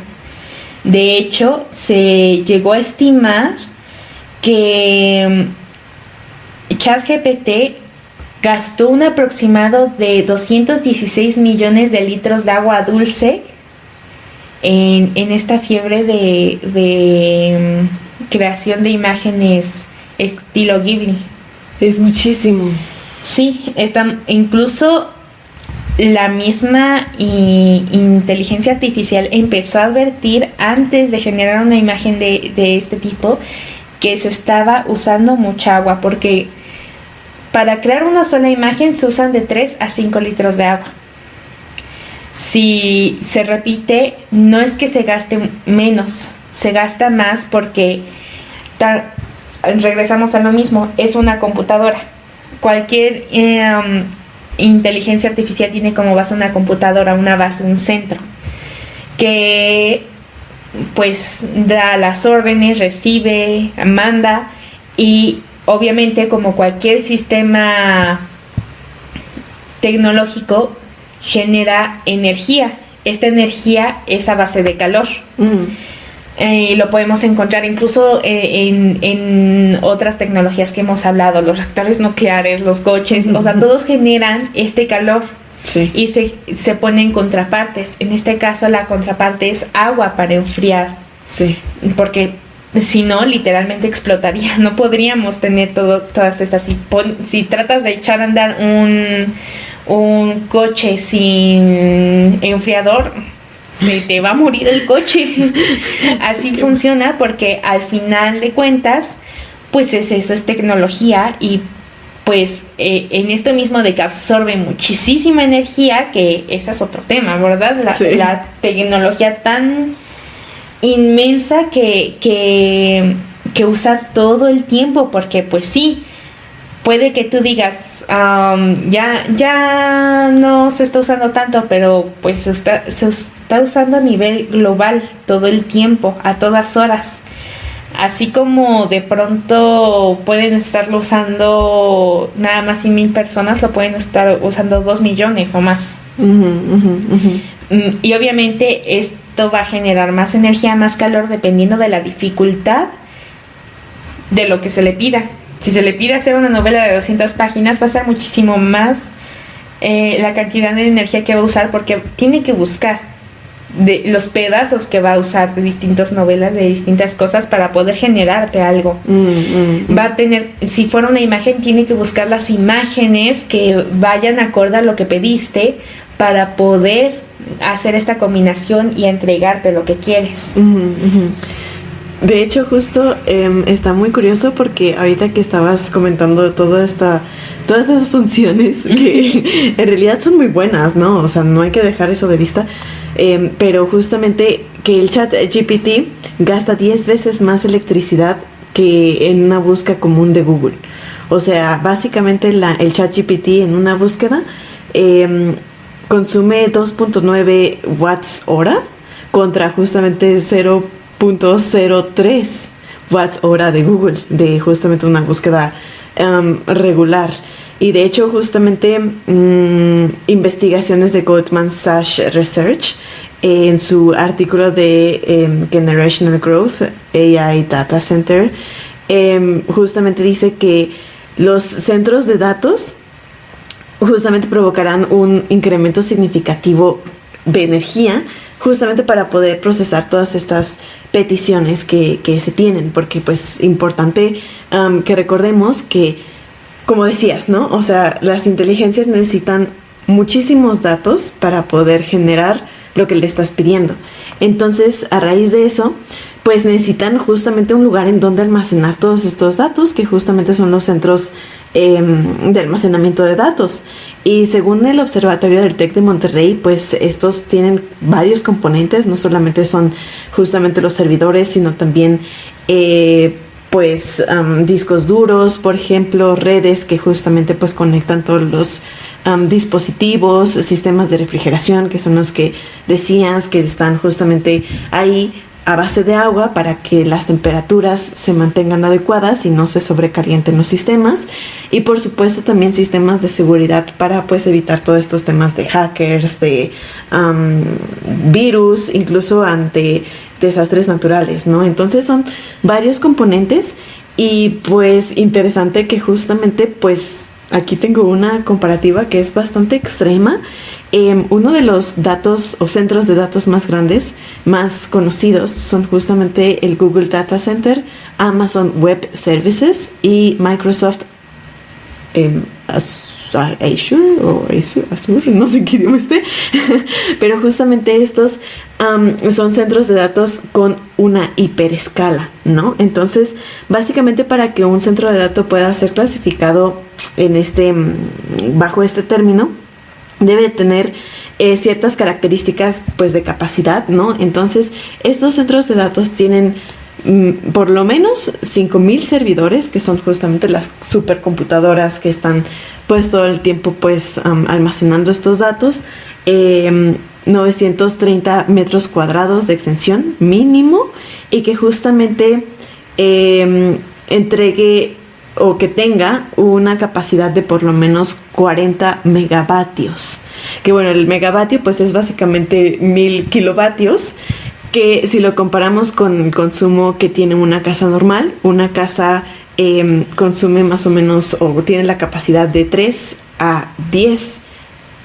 De hecho, se llegó a estimar que ChatGPT gastó un aproximado de 216 millones de litros de agua dulce en esta fiebre de creación de imágenes estilo Ghibli. Es muchísimo. Sí, incluso la misma inteligencia artificial empezó a advertir antes de generar una imagen de este tipo que se estaba usando mucha agua, porque para crear una sola imagen se usan de 3 a 5 litros de agua. Si se repite, no es que se gaste menos, se gasta más porque regresamos a lo mismo, es una computadora. Cualquier inteligencia artificial tiene como base una computadora, una base, un centro, que pues da las órdenes, recibe, manda, y obviamente como cualquier sistema tecnológico genera energía. Esta energía es a base de calor. Lo podemos encontrar incluso en otras tecnologías que hemos hablado, los reactores nucleares, los coches, o sea, todos generan este calor. Sí. Y se ponen contrapartes. En este caso la contraparte es agua para enfriar. Sí. Porque si no, literalmente explotaría. No podríamos tener todas estas. Si tratas de echar a andar un coche sin enfriador, se te va a morir el coche. Así funciona, porque al final de cuentas, pues eso es tecnología, y pues en esto mismo de que absorbe muchísima energía, que ese es otro tema, ¿verdad? La tecnología tan inmensa que usa todo el tiempo, porque pues sí, puede que tú digas, ya no se está usando tanto, pero pues se está usando a nivel global todo el tiempo, a todas horas. Así como de pronto pueden estarlo usando nada más 100,000 personas, lo pueden estar usando 2 millones o más. Y obviamente esto va a generar más energía, más calor, dependiendo de la dificultad de lo que se le pida. Si se le pide hacer una novela de 200 páginas, va a ser muchísimo más la cantidad de energía que va a usar, porque tiene que buscar de los pedazos que va a usar de distintas novelas, de distintas cosas, para poder generarte algo. Va a tener, si fuera una imagen, tiene que buscar las imágenes que vayan acorde a lo que pediste para poder hacer esta combinación y entregarte lo que quieres. De hecho, justo está muy curioso porque ahorita que estabas comentando todas esas funciones que en realidad son muy buenas, ¿no? O sea, no hay que dejar eso de vista. Pero justamente que el chat GPT gasta 10 veces más electricidad que en una búsqueda común de Google. O sea, básicamente el chat GPT en una búsqueda consume 2.9 watts hora contra justamente 0.03 watts hora de Google, de justamente una búsqueda regular. Y de hecho, justamente investigaciones de Goldman Sachs Research en su artículo de Generational Growth AI Data Center justamente dice que los centros de datos justamente provocarán un incremento significativo de energía justamente para poder procesar todas estas peticiones que se tienen, porque pues importante que recordemos que, como decías, ¿no? O sea, las inteligencias necesitan muchísimos datos para poder generar lo que le estás pidiendo. Entonces, a raíz de eso, pues necesitan justamente un lugar en donde almacenar todos estos datos, que justamente son los centros de almacenamiento de datos. Y según el Observatorio del TEC de Monterrey, pues estos tienen varios componentes, no solamente son justamente los servidores, sino también discos duros, por ejemplo, redes que justamente pues conectan todos los dispositivos, sistemas de refrigeración, que son los que decías que están justamente ahí a base de agua para que las temperaturas se mantengan adecuadas y no se sobrecalienten los sistemas, y por supuesto también sistemas de seguridad para pues evitar todos estos temas de hackers, de virus, incluso ante desastres naturales, ¿no? Entonces son varios componentes y pues interesante que justamente pues aquí tengo una comparativa que es bastante extrema. Uno de los datos o centros de datos más grandes, más conocidos, son justamente el Google Data Center, Amazon Web Services y Microsoft Azure o Azure, no sé qué idioma esté, pero justamente estos son centros de datos con una hiperescala, ¿no? Entonces, básicamente para que un centro de datos pueda ser clasificado en bajo este término, debe tener ciertas características pues de capacidad, ¿no? Entonces, estos centros de datos tienen por lo menos 5,000 servidores, que son justamente las supercomputadoras que están pues todo el tiempo pues almacenando estos datos, 930 metros cuadrados de extensión mínimo, y que justamente entregue o que tenga una capacidad de por lo menos 40 megavatios, que bueno, el megavatio pues es básicamente 1000 kilovatios, que si lo comparamos con el consumo que tiene una casa normal, una casa consume más o menos o tiene la capacidad de 3 a 10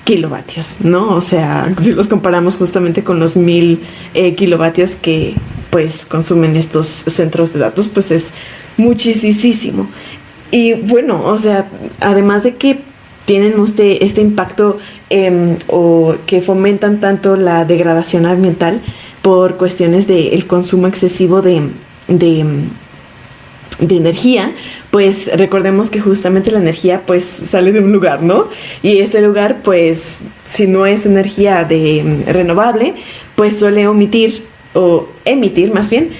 kilovatios, ¿no? O sea, si los comparamos justamente con los 1000 kilovatios que pues consumen estos centros de datos, pues es muchísimo. Y bueno, o sea, además de que tienen este impacto o que fomentan tanto la degradación ambiental por cuestiones del consumo excesivo de energía, pues recordemos que justamente la energía pues sale de un lugar, ¿no? Y ese lugar pues si no es energía renovable, pues suele emitir más bien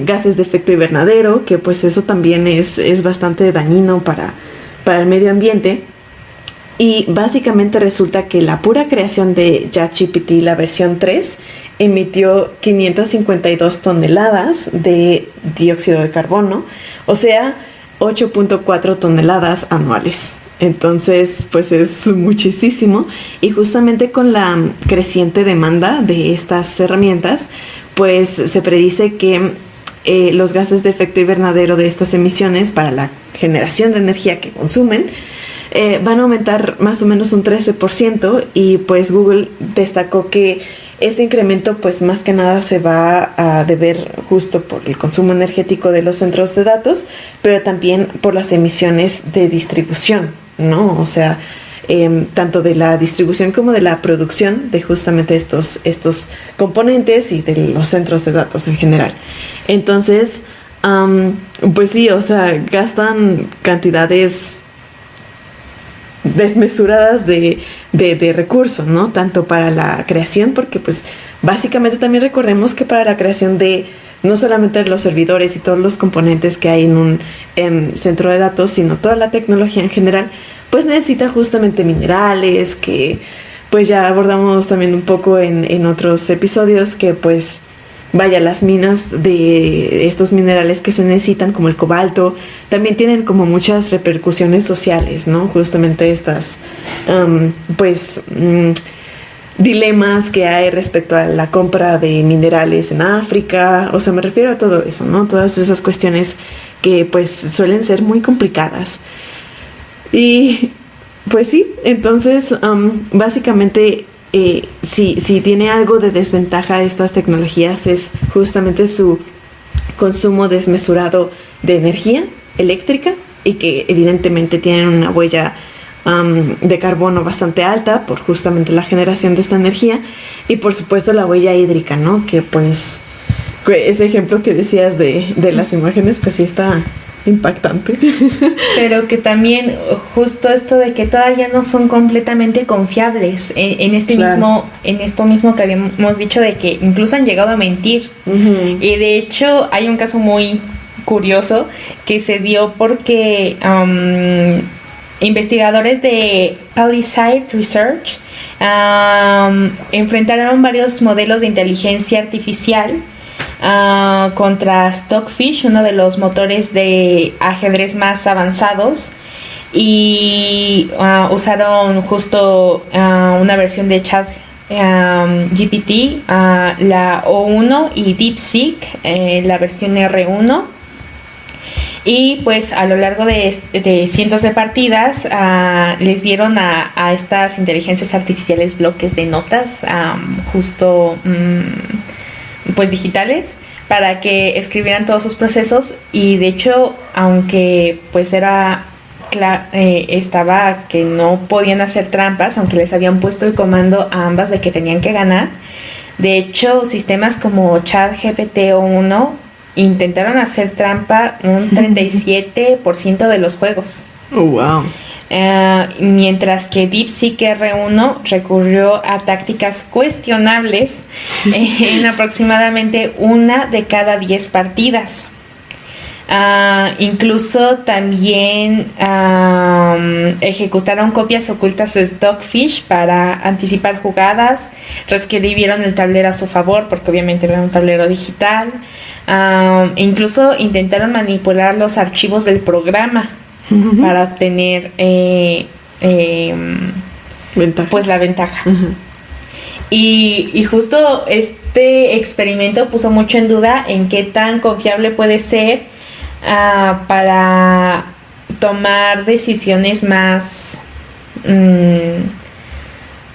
gases de efecto invernadero, que pues eso también es bastante dañino para el medio ambiente. Y básicamente resulta que la pura creación de ChatGPT, la versión 3, emitió 552 toneladas de dióxido de carbono, o sea, 8.4 toneladas anuales. Entonces, pues es muchísimo. Y justamente con la creciente demanda de estas herramientas, pues se predice que los gases de efecto invernadero de estas emisiones para la generación de energía que consumen van a aumentar más o menos un 13%. Y pues Google destacó que este incremento pues más que nada se va a deber justo por el consumo energético de los centros de datos, pero también por las emisiones de distribución, ¿no? O sea, tanto de la distribución como de la producción de justamente estos componentes y de los centros de datos en general. Entonces, pues sí, o sea, gastan cantidades desmesuradas de recursos, ¿no? Tanto para la creación, porque pues básicamente también recordemos que para la creación de no solamente los servidores y todos los componentes que hay en un centro de datos, sino toda la tecnología en general, pues necesita justamente minerales, que pues ya abordamos también un poco en otros episodios, que pues vaya, las minas de estos minerales que se necesitan, como el cobalto, también tienen como muchas repercusiones sociales, ¿no? Justamente estas, dilemas que hay respecto a la compra de minerales en África. O sea, me refiero a todo eso, ¿no? Todas esas cuestiones que pues suelen ser muy complicadas. Y pues sí, entonces básicamente si tiene algo de desventaja estas tecnologías es justamente su consumo desmesurado de energía eléctrica, y que evidentemente tienen una huella de carbono bastante alta por justamente la generación de esta energía, y por supuesto la huella hídrica, ¿no? Que pues ese ejemplo que decías de las imágenes, pues sí está impactante. Pero que también justo esto de que todavía no son completamente confiables en esto mismo que habíamos dicho, de que incluso han llegado a mentir. Uh-huh. Y de hecho hay un caso muy curioso que se dio porque investigadores de Palisade Research enfrentaron varios modelos de inteligencia artificial contra Stockfish, uno de los motores de ajedrez más avanzados, y usaron justo una versión de ChatGPT, la O1, y DeepSeek, la versión R1. Y pues a lo largo de cientos de partidas les dieron a estas inteligencias artificiales bloques de notas pues digitales, para que escribieran todos sus procesos. Y de hecho, aunque pues estaba que no podían hacer trampas, aunque les habían puesto el comando a ambas de que tenían que ganar, de hecho sistemas como ChatGPT O1 intentaron hacer trampa un 37% de los juegos. Oh, wow. Mientras que DeepSeek R1 recurrió a tácticas cuestionables en aproximadamente 1 de cada 10 partidas. Incluso también ejecutaron copias ocultas de Stockfish para anticipar jugadas, reescribieron el tablero a su favor, porque obviamente era un tablero digital. Incluso intentaron manipular los archivos del programa para obtener pues la ventaja. Uh-huh. Y justo este experimento puso mucho en duda en qué tan confiable puede ser para tomar decisiones más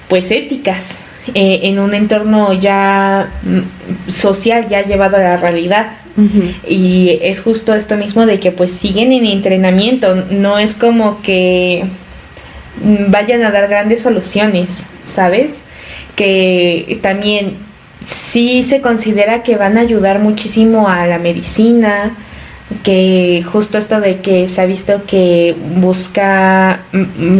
pues éticas en un entorno ya social, ya llevado a la realidad. Uh-huh. Y es justo esto mismo de que pues siguen en entrenamiento, no es como que vayan a dar grandes soluciones, ¿sabes? Que también sí se considera que van a ayudar muchísimo a la medicina, que justo esto de que se ha visto que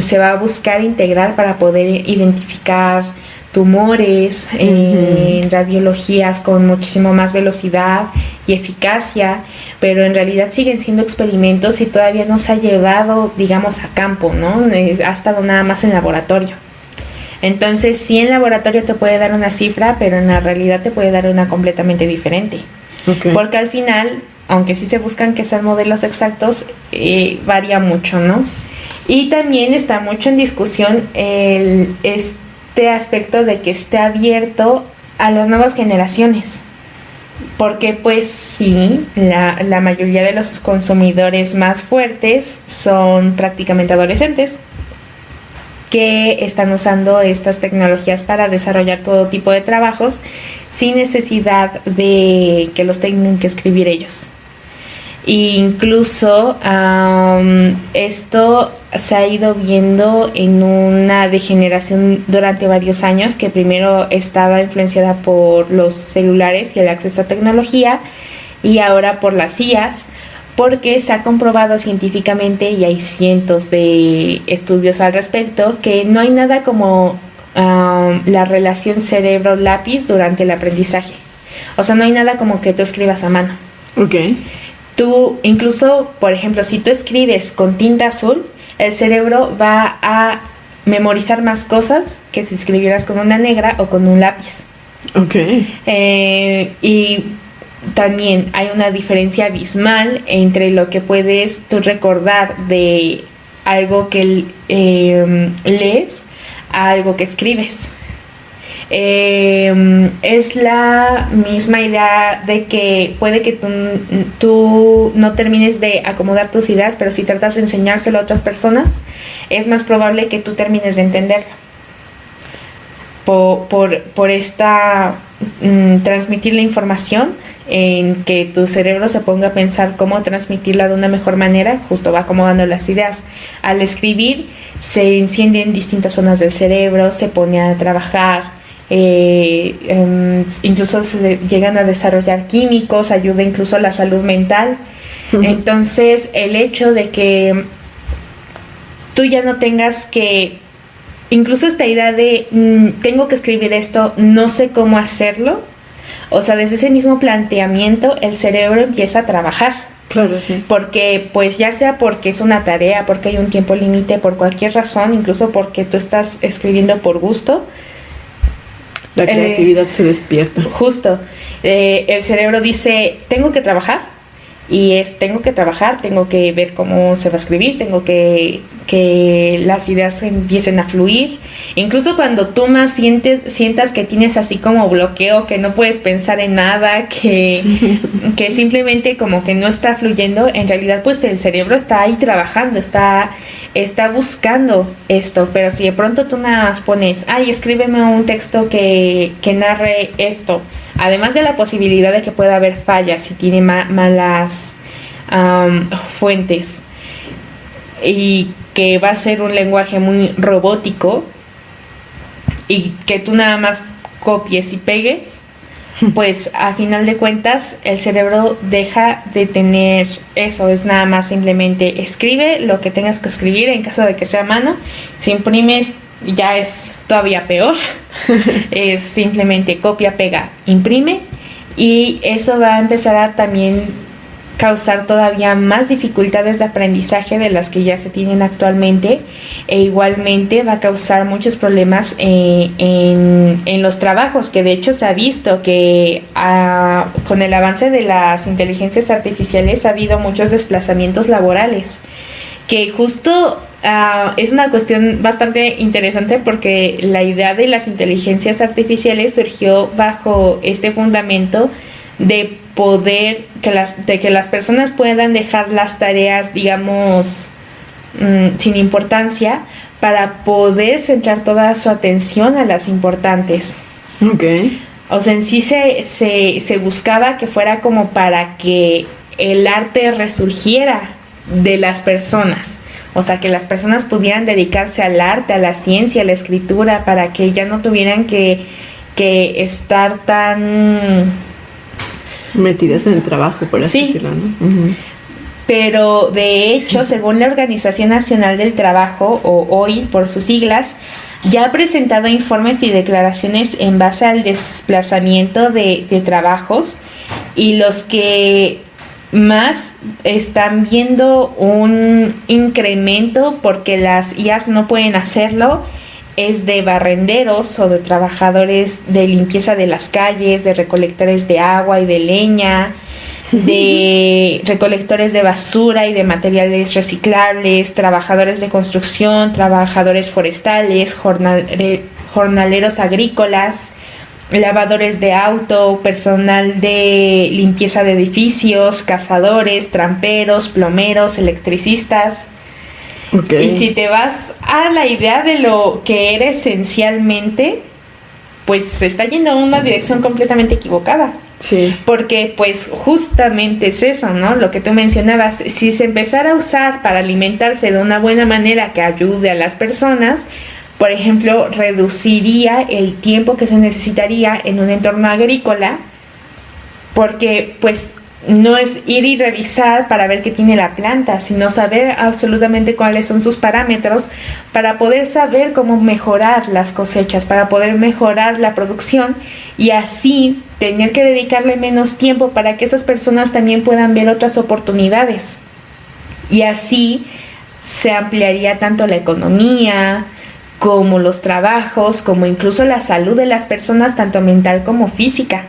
se va a buscar integrar para poder identificar tumores en radiologías con muchísimo más velocidad, y eficacia, pero en realidad siguen siendo experimentos y todavía no se ha llevado, digamos, a campo, ¿no? Ha estado nada más en laboratorio. Entonces, sí, en laboratorio te puede dar una cifra, pero en la realidad te puede dar una completamente diferente. Okay. Porque al final, aunque sí se buscan que sean modelos exactos, varía mucho, ¿no? Y también está mucho en discusión este aspecto de que esté abierto a las nuevas generaciones. Porque pues sí, la mayoría de los consumidores más fuertes son prácticamente adolescentes que están usando estas tecnologías para desarrollar todo tipo de trabajos sin necesidad de que los tengan que escribir ellos. E incluso esto se ha ido viendo en una degeneración durante varios años, que primero estaba influenciada por los celulares y el acceso a tecnología, y ahora por las IAs, porque se ha comprobado científicamente, y hay cientos de estudios al respecto, que no hay nada como la relación cerebro-lápiz durante el aprendizaje. O sea, no hay nada como que tú escribas a mano. Okay. Tú, incluso, por ejemplo, si tú escribes con tinta azul, el cerebro va a memorizar más cosas que si escribieras con una negra o con un lápiz. Okay. Y también hay una diferencia abismal entre lo que puedes tú recordar de algo que lees a algo que escribes. Es la misma idea de que puede que tú no termines de acomodar tus ideas, pero si tratas de enseñárselo a otras personas, es más probable que tú termines de entenderlo. Por esta transmitir la información, en que tu cerebro se ponga a pensar cómo transmitirla de una mejor manera, justo va acomodando las ideas. Al escribir se encienden distintas zonas del cerebro, se pone a trabajar, incluso se llegan a desarrollar químicos, ayuda incluso a la salud mental. Entonces, el hecho de que tú ya no tengas que, incluso esta idea de tengo que escribir esto, no sé cómo hacerlo, o sea, desde ese mismo planteamiento el cerebro empieza a trabajar. Claro, sí. Porque, pues, ya sea porque es una tarea, porque hay un tiempo límite, por cualquier razón, incluso porque tú estás escribiendo por gusto, la creatividad se despierta. Justo. El cerebro dice, tengo que trabajar. Y tengo que trabajar, tengo que ver cómo se va a escribir, tengo que las ideas empiecen a fluir. Incluso cuando tú más sientas que tienes así como bloqueo, que no puedes pensar en nada, que simplemente como que no está fluyendo, en realidad pues el cerebro está ahí trabajando, está buscando esto. Pero si de pronto tú nada más pones, escríbeme un texto que narre esto, además de la posibilidad de que pueda haber fallas si tiene malas fuentes, y que va a ser un lenguaje muy robótico y que tú nada más copies y pegues, pues a final de cuentas el cerebro deja de tener eso. Es nada más simplemente escribe lo que tengas que escribir, en caso de que sea a mano. Si imprimes ya es todavía peor. Es simplemente copia, pega, imprime, y eso va a empezar a también causar todavía más dificultades de aprendizaje de las que ya se tienen actualmente, e igualmente va a causar muchos problemas en los trabajos, que de hecho se ha visto que con el avance de las inteligencias artificiales ha habido muchos desplazamientos laborales, que justo es una cuestión bastante interesante, porque la idea de las inteligencias artificiales surgió bajo este fundamento de poder que las personas puedan dejar las tareas, digamos, sin importancia, para poder centrar toda su atención a las importantes. Okay. O sea, en sí se buscaba que fuera como para que el arte resurgiera de las personas. O sea, que las personas pudieran dedicarse al arte, a la ciencia, a la escritura, para que ya no tuvieran que estar tan metidas en el trabajo, por así decirlo, ¿no? Uh-huh. Pero de hecho, según la Organización Nacional del Trabajo, o OIT por sus siglas, ya ha presentado informes y declaraciones en base al desplazamiento de trabajos, y los que más están viendo un incremento porque las IAs no pueden hacerlo es de barrenderos o de trabajadores de limpieza de las calles, de recolectores de agua y de leña, de recolectores de basura y de materiales reciclables, trabajadores de construcción, trabajadores forestales, jornaleros agrícolas, lavadores de auto, personal de limpieza de edificios, cazadores, tramperos, plomeros, electricistas. Okay. Y si te vas a la idea de lo que era esencialmente, pues se está yendo a una dirección completamente equivocada. Sí. Porque pues justamente es eso, ¿no? Lo que tú mencionabas, si se empezara a usar para alimentarse de una buena manera que ayude a las personas, por ejemplo, reduciría el tiempo que se necesitaría en un entorno agrícola, porque pues no es ir y revisar para ver qué tiene la planta, sino saber absolutamente cuáles son sus parámetros para poder saber cómo mejorar las cosechas, para poder mejorar la producción y así tener que dedicarle menos tiempo para que esas personas también puedan ver otras oportunidades. Y así se ampliaría tanto la economía, como los trabajos, como incluso la salud de las personas, tanto mental como física.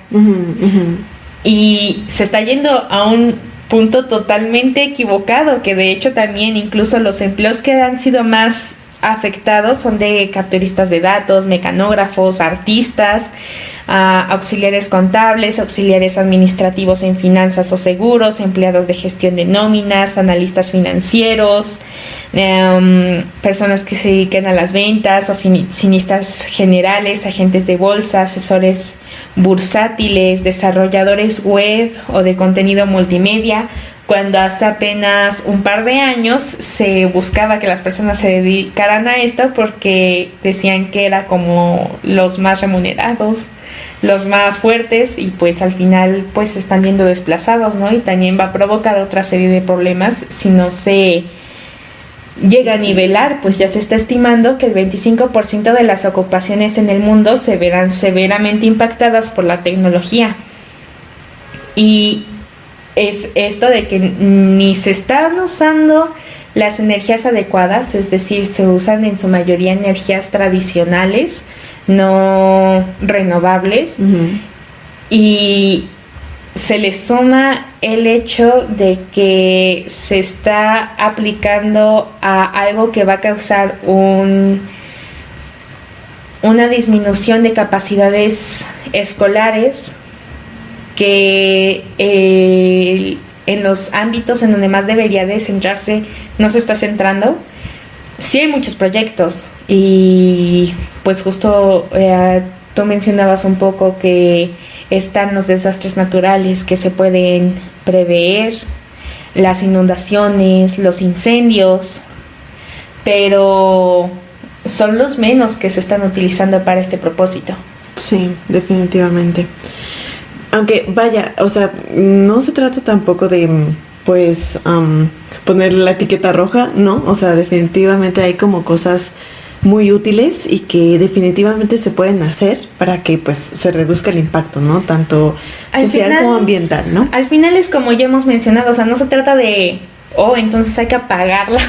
Y se está yendo a un punto totalmente equivocado, que de hecho también incluso los empleos que han sido más afectados son de capturistas de datos, mecanógrafos, artistas, auxiliares contables, auxiliares administrativos en finanzas o seguros, empleados de gestión de nóminas, analistas financieros, personas que se dediquen a las ventas, oficinistas generales, agentes de bolsa, asesores bursátiles, desarrolladores web o de contenido multimedia, cuando hace apenas un par de años se buscaba que las personas se dedicaran a esto porque decían que era como los más remunerados, los más fuertes, y pues al final pues se están viendo desplazados, ¿no? Y también va a provocar otra serie de problemas si no se llega a nivelar, pues ya se está estimando que el 25% de las ocupaciones en el mundo se verán severamente impactadas por la tecnología. Y es esto de que ni se están usando las energías adecuadas, es decir, se usan en su mayoría energías tradicionales, no renovables, y se le suma el hecho de que se está aplicando a algo que va a causar una disminución de capacidades escolares, que en los ámbitos en donde más debería de centrarse no se está centrando. Sí hay muchos proyectos y pues justo tú mencionabas un poco que están los desastres naturales que se pueden prever, las inundaciones, los incendios, pero son los menos que se están utilizando para este propósito. Sí, definitivamente. Aunque vaya, o sea, no se trata tampoco de pues poner la etiqueta roja, ¿no? O sea, definitivamente hay como cosas muy útiles y que definitivamente se pueden hacer para que pues se reduzca el impacto, ¿no? Tanto social como ambiental, ¿no? Al final es como ya hemos mencionado, o sea, no se trata de entonces hay que apagarla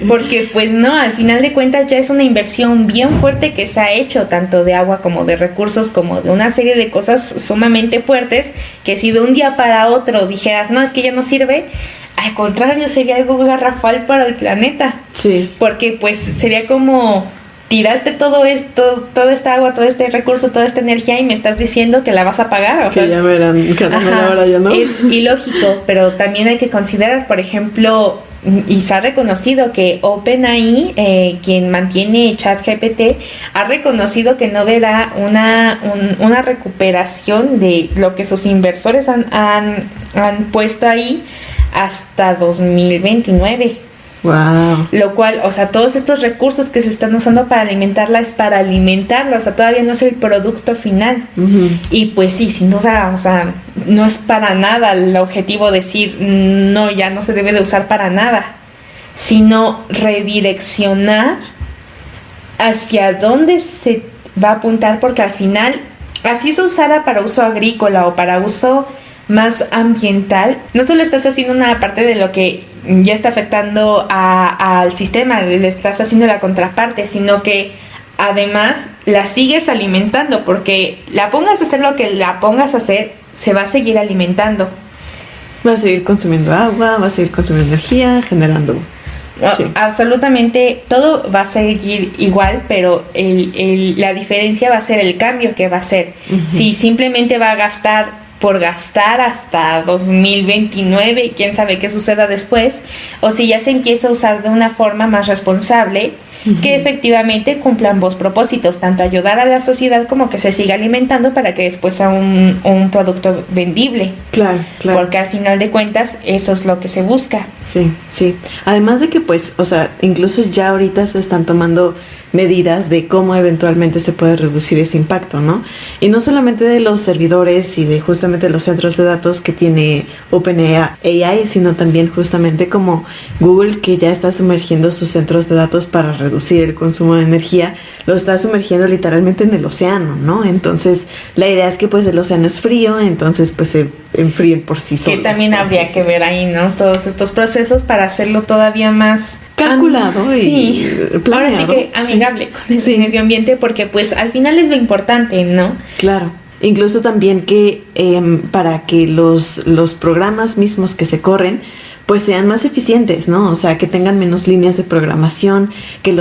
porque pues no, al final de cuentas ya es una inversión bien fuerte que se ha hecho, tanto de agua como de recursos, como de una serie de cosas sumamente fuertes, que si de un día para otro dijeras, no, es que ya no sirve, al contrario, sería algo garrafal para el planeta. Sí. Porque pues sería como tiraste todo esto, toda esta agua, todo este recurso, toda esta energía y me estás diciendo que la vas a pagar. O que sea, ya verán, cada hora ya no. Es ilógico, pero también hay que considerar, por ejemplo, y se ha reconocido que OpenAI, quien mantiene ChatGPT, ha reconocido que no verá una recuperación de lo que sus inversores han puesto ahí hasta 2029. Wow. Lo cual, o sea, todos estos recursos que se están usando para alimentarla es para alimentarla, o sea, todavía no es el producto final. Y pues sí, sin duda, o sea, no es para nada el objetivo decir, no, ya no se debe de usar para nada, sino redireccionar hacia dónde se va a apuntar, porque al final, así se usara para uso agrícola o para uso más ambiental, no solo estás haciendo una parte de lo que ya está afectando al sistema, le estás haciendo la contraparte, sino que además la sigues alimentando, porque la pongas a hacer lo que la pongas a hacer, se va a seguir alimentando. Va a seguir consumiendo agua, va a seguir consumiendo energía, generando... Sí. Absolutamente todo va a seguir igual, pero la diferencia va a ser el cambio que va a ser. Uh-huh. Si simplemente va a gastar por gastar hasta 2029 y quién sabe qué suceda después, o si ya se empieza a usar de una forma más responsable, que efectivamente cumpla ambos propósitos, tanto ayudar a la sociedad como que se siga alimentando para que después sea un producto vendible. Claro. Porque al final de cuentas eso es lo que se busca. Sí. Además de que pues, o sea, incluso ya ahorita se están tomando medidas de cómo eventualmente se puede reducir ese impacto, ¿no? Y no solamente de los servidores y de justamente los centros de datos que tiene OpenAI, sino también justamente como Google, que ya está sumergiendo sus centros de datos para reducir el consumo de energía, lo está sumergiendo literalmente en el océano, ¿no? Entonces, la idea es que pues el océano es frío, entonces pues se enfríen por sí solos. Que también habría que ver ahí, ¿no? Todos estos procesos para hacerlo todavía más calculado y planeado. Ahora sí que amigable con el medio ambiente, porque pues al final es lo importante, ¿no? Claro. Incluso también que para que los programas mismos que se corren pues sean más eficientes, ¿no? O sea, que tengan menos líneas de programación, que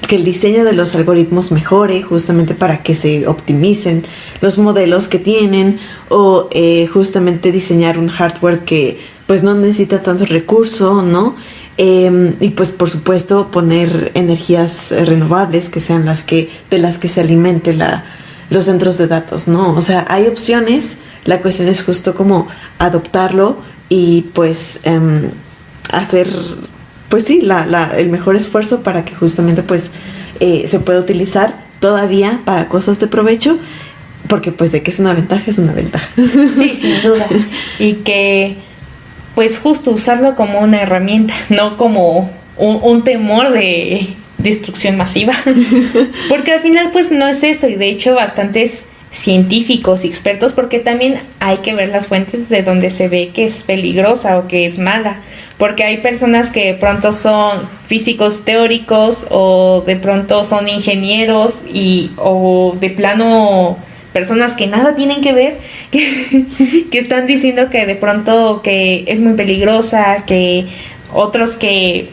que el diseño de los algoritmos mejore justamente para que se optimicen los modelos que tienen, o justamente diseñar un hardware que pues no necesita tanto recurso, ¿no? Y pues por supuesto poner energías renovables que sean de las que se alimente los centros de datos, ¿no? O sea, hay opciones, la cuestión es justo como adoptarlo y pues hacer pues sí, el mejor esfuerzo para que justamente pues se pueda utilizar todavía para cosas de provecho, porque pues de que es una ventaja, es una ventaja. Sí, sin duda. Y que pues justo usarlo como una herramienta, no como un temor de destrucción masiva. Porque al final pues no es eso, y de hecho bastantes científicos y expertos, porque también hay que ver las fuentes de donde se ve que es peligrosa o que es mala, porque hay personas que de pronto son físicos teóricos o de pronto son ingenieros o de plano personas que nada tienen que ver, que están diciendo que de pronto que es muy peligrosa, que otros que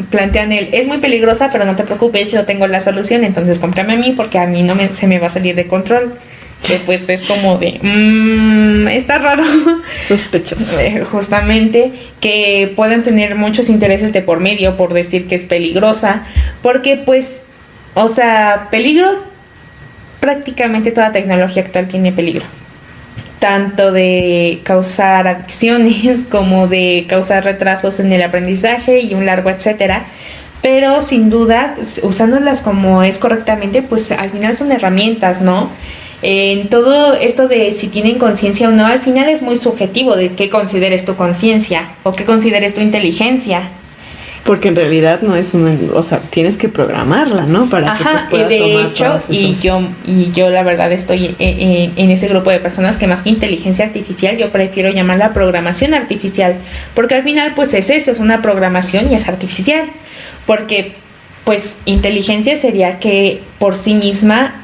plantean es muy peligrosa, pero no te preocupes, yo tengo la solución, entonces cómprame a mí porque a mí se me va a salir de control. Que pues es como de está raro, sospechoso, justamente, que pueden tener muchos intereses de por medio por decir que es peligrosa, porque pues, o sea, peligro, prácticamente toda tecnología actual tiene peligro, tanto de causar adicciones como de causar retrasos en el aprendizaje y un largo etcétera. Pero sin duda, usándolas como es correctamente, pues al final son herramientas, ¿no? En todo esto de si tienen conciencia o no, al final es muy subjetivo de qué consideres tu conciencia o qué consideres tu inteligencia. Porque en realidad no es o sea, tienes que programarla, ¿no? Para que pues, pueda de tomar hecho, todas esas... y yo la verdad estoy en ese grupo de personas que más que inteligencia artificial, yo prefiero llamarla programación artificial, porque al final pues es eso, es una programación y es artificial, porque pues inteligencia sería que por sí misma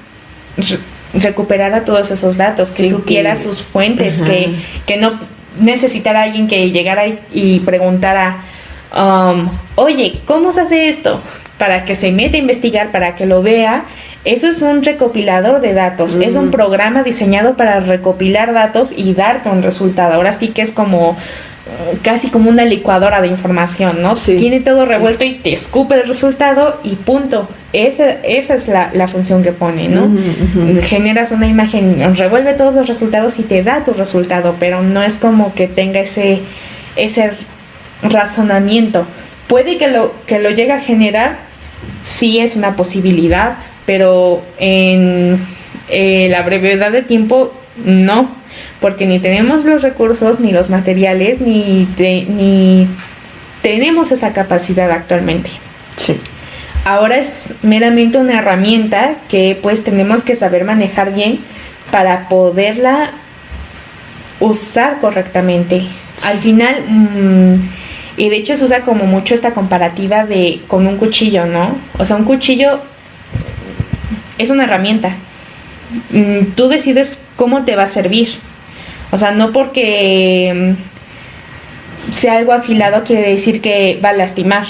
recuperara todos esos datos, que supiera sus fuentes, que no necesitara a alguien que llegara y preguntara oye, ¿cómo se hace esto? Para que se meta a investigar, para que lo vea. Eso es un recopilador de datos, es un programa diseñado para recopilar datos y darte un resultado. Ahora sí que es como casi como una licuadora de información, ¿no? Sí, tiene todo revuelto y te escupe el resultado y punto. Esa es la función que pone, ¿no? Generas una imagen, revuelve todos los resultados y te da tu resultado, pero no es como que tenga ese razonamiento. Puede que lo llegue a generar, sí es una posibilidad, pero en la brevedad de tiempo no, porque ni tenemos los recursos, ni los materiales, ni tenemos esa capacidad actualmente. Sí. Ahora es meramente una herramienta que pues tenemos que saber manejar bien para poderla usar correctamente. Sí. Al final, y de hecho se usa como mucho esta comparativa con un cuchillo, ¿no? O sea, un cuchillo es una herramienta. Tú decides cómo te va a servir. O sea, no porque sea algo afilado quiere decir que va a lastimar,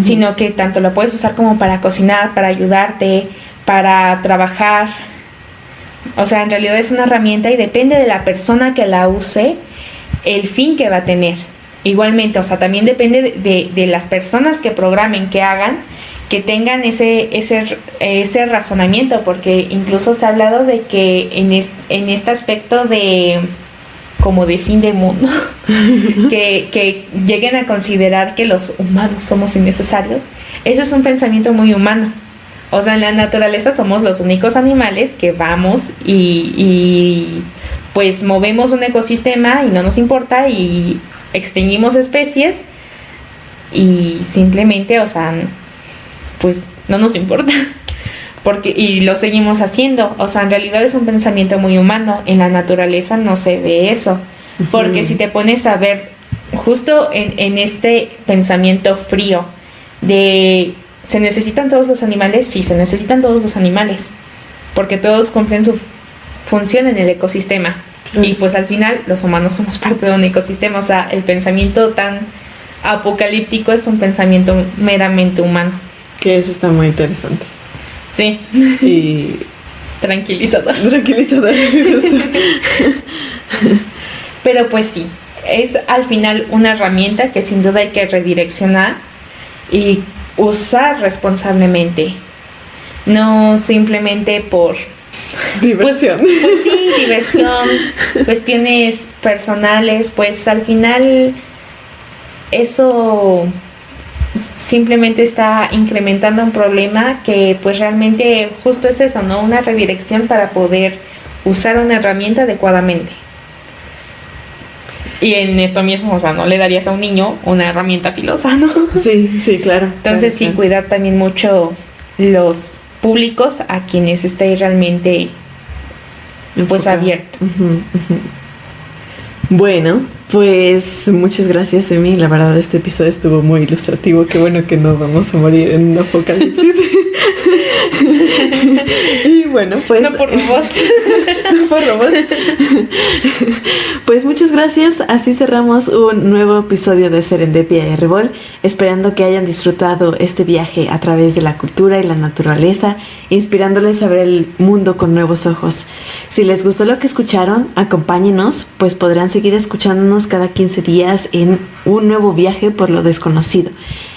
sino que tanto lo puedes usar como para cocinar, para ayudarte, para trabajar. O sea, en realidad es una herramienta y depende de la persona que la use, el fin que va a tener. Igualmente, o sea, también depende de las personas que programen, que hagan, que tengan ese razonamiento, porque incluso se ha hablado de que en este aspecto como de fin del mundo, que lleguen a considerar que los humanos somos innecesarios. Ese es un pensamiento muy humano. O sea, en la naturaleza somos los únicos animales que vamos y pues movemos un ecosistema y no nos importa y extinguimos especies y simplemente, o sea, pues no nos importa. Y lo seguimos haciendo. O sea, en realidad es un pensamiento muy humano. En la naturaleza no se ve eso. Porque si te pones a ver justo en este pensamiento frío de ¿se necesitan todos los animales? Sí, se necesitan todos los animales. Porque todos cumplen su función en el ecosistema. Claro. Y pues al final los humanos somos parte de un ecosistema. O sea, el pensamiento tan apocalíptico es un pensamiento meramente humano. Que eso está muy interesante. Sí. Y tranquilizador. Tranquilizador, justo. Pero pues sí, es al final una herramienta que sin duda hay que redireccionar y usar responsablemente. No simplemente por diversión. Pues sí, diversión, cuestiones personales, pues al final eso simplemente está incrementando un problema que pues realmente justo es eso, ¿no? Una redirección para poder usar una herramienta adecuadamente. Y en esto mismo, o sea, no le darías a un niño una herramienta filosa, ¿no? Sí, sí, claro. Entonces claro. Cuidar también mucho los públicos a quienes esté realmente pues abierto. Bueno, pues muchas gracias, Emi. La verdad, este episodio estuvo muy ilustrativo. Qué bueno que no vamos a morir en un apocalipsis. Y bueno, pues... No por robots. No por robots. Pues muchas gracias. Así cerramos un nuevo episodio de Serendipia y Revol, esperando que hayan disfrutado este viaje a través de la cultura y la naturaleza, inspirándoles a ver el mundo con nuevos ojos. Si les gustó lo que escucharon, acompáñenos, pues podrán seguir escuchándonos cada 15 días en un nuevo viaje por lo desconocido,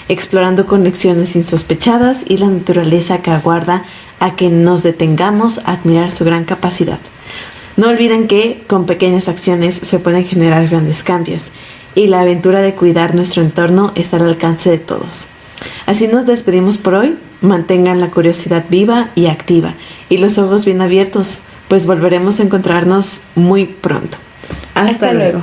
explorando conexiones insospechadas y la naturaleza que aguarda a que nos detengamos a admirar su gran capacidad. No olviden que con pequeñas acciones se pueden generar grandes cambios y la aventura de cuidar nuestro entorno está al alcance de todos. Así nos despedimos por hoy. Mantengan la curiosidad viva y activa y los ojos bien abiertos, pues volveremos a encontrarnos muy pronto. Hasta luego.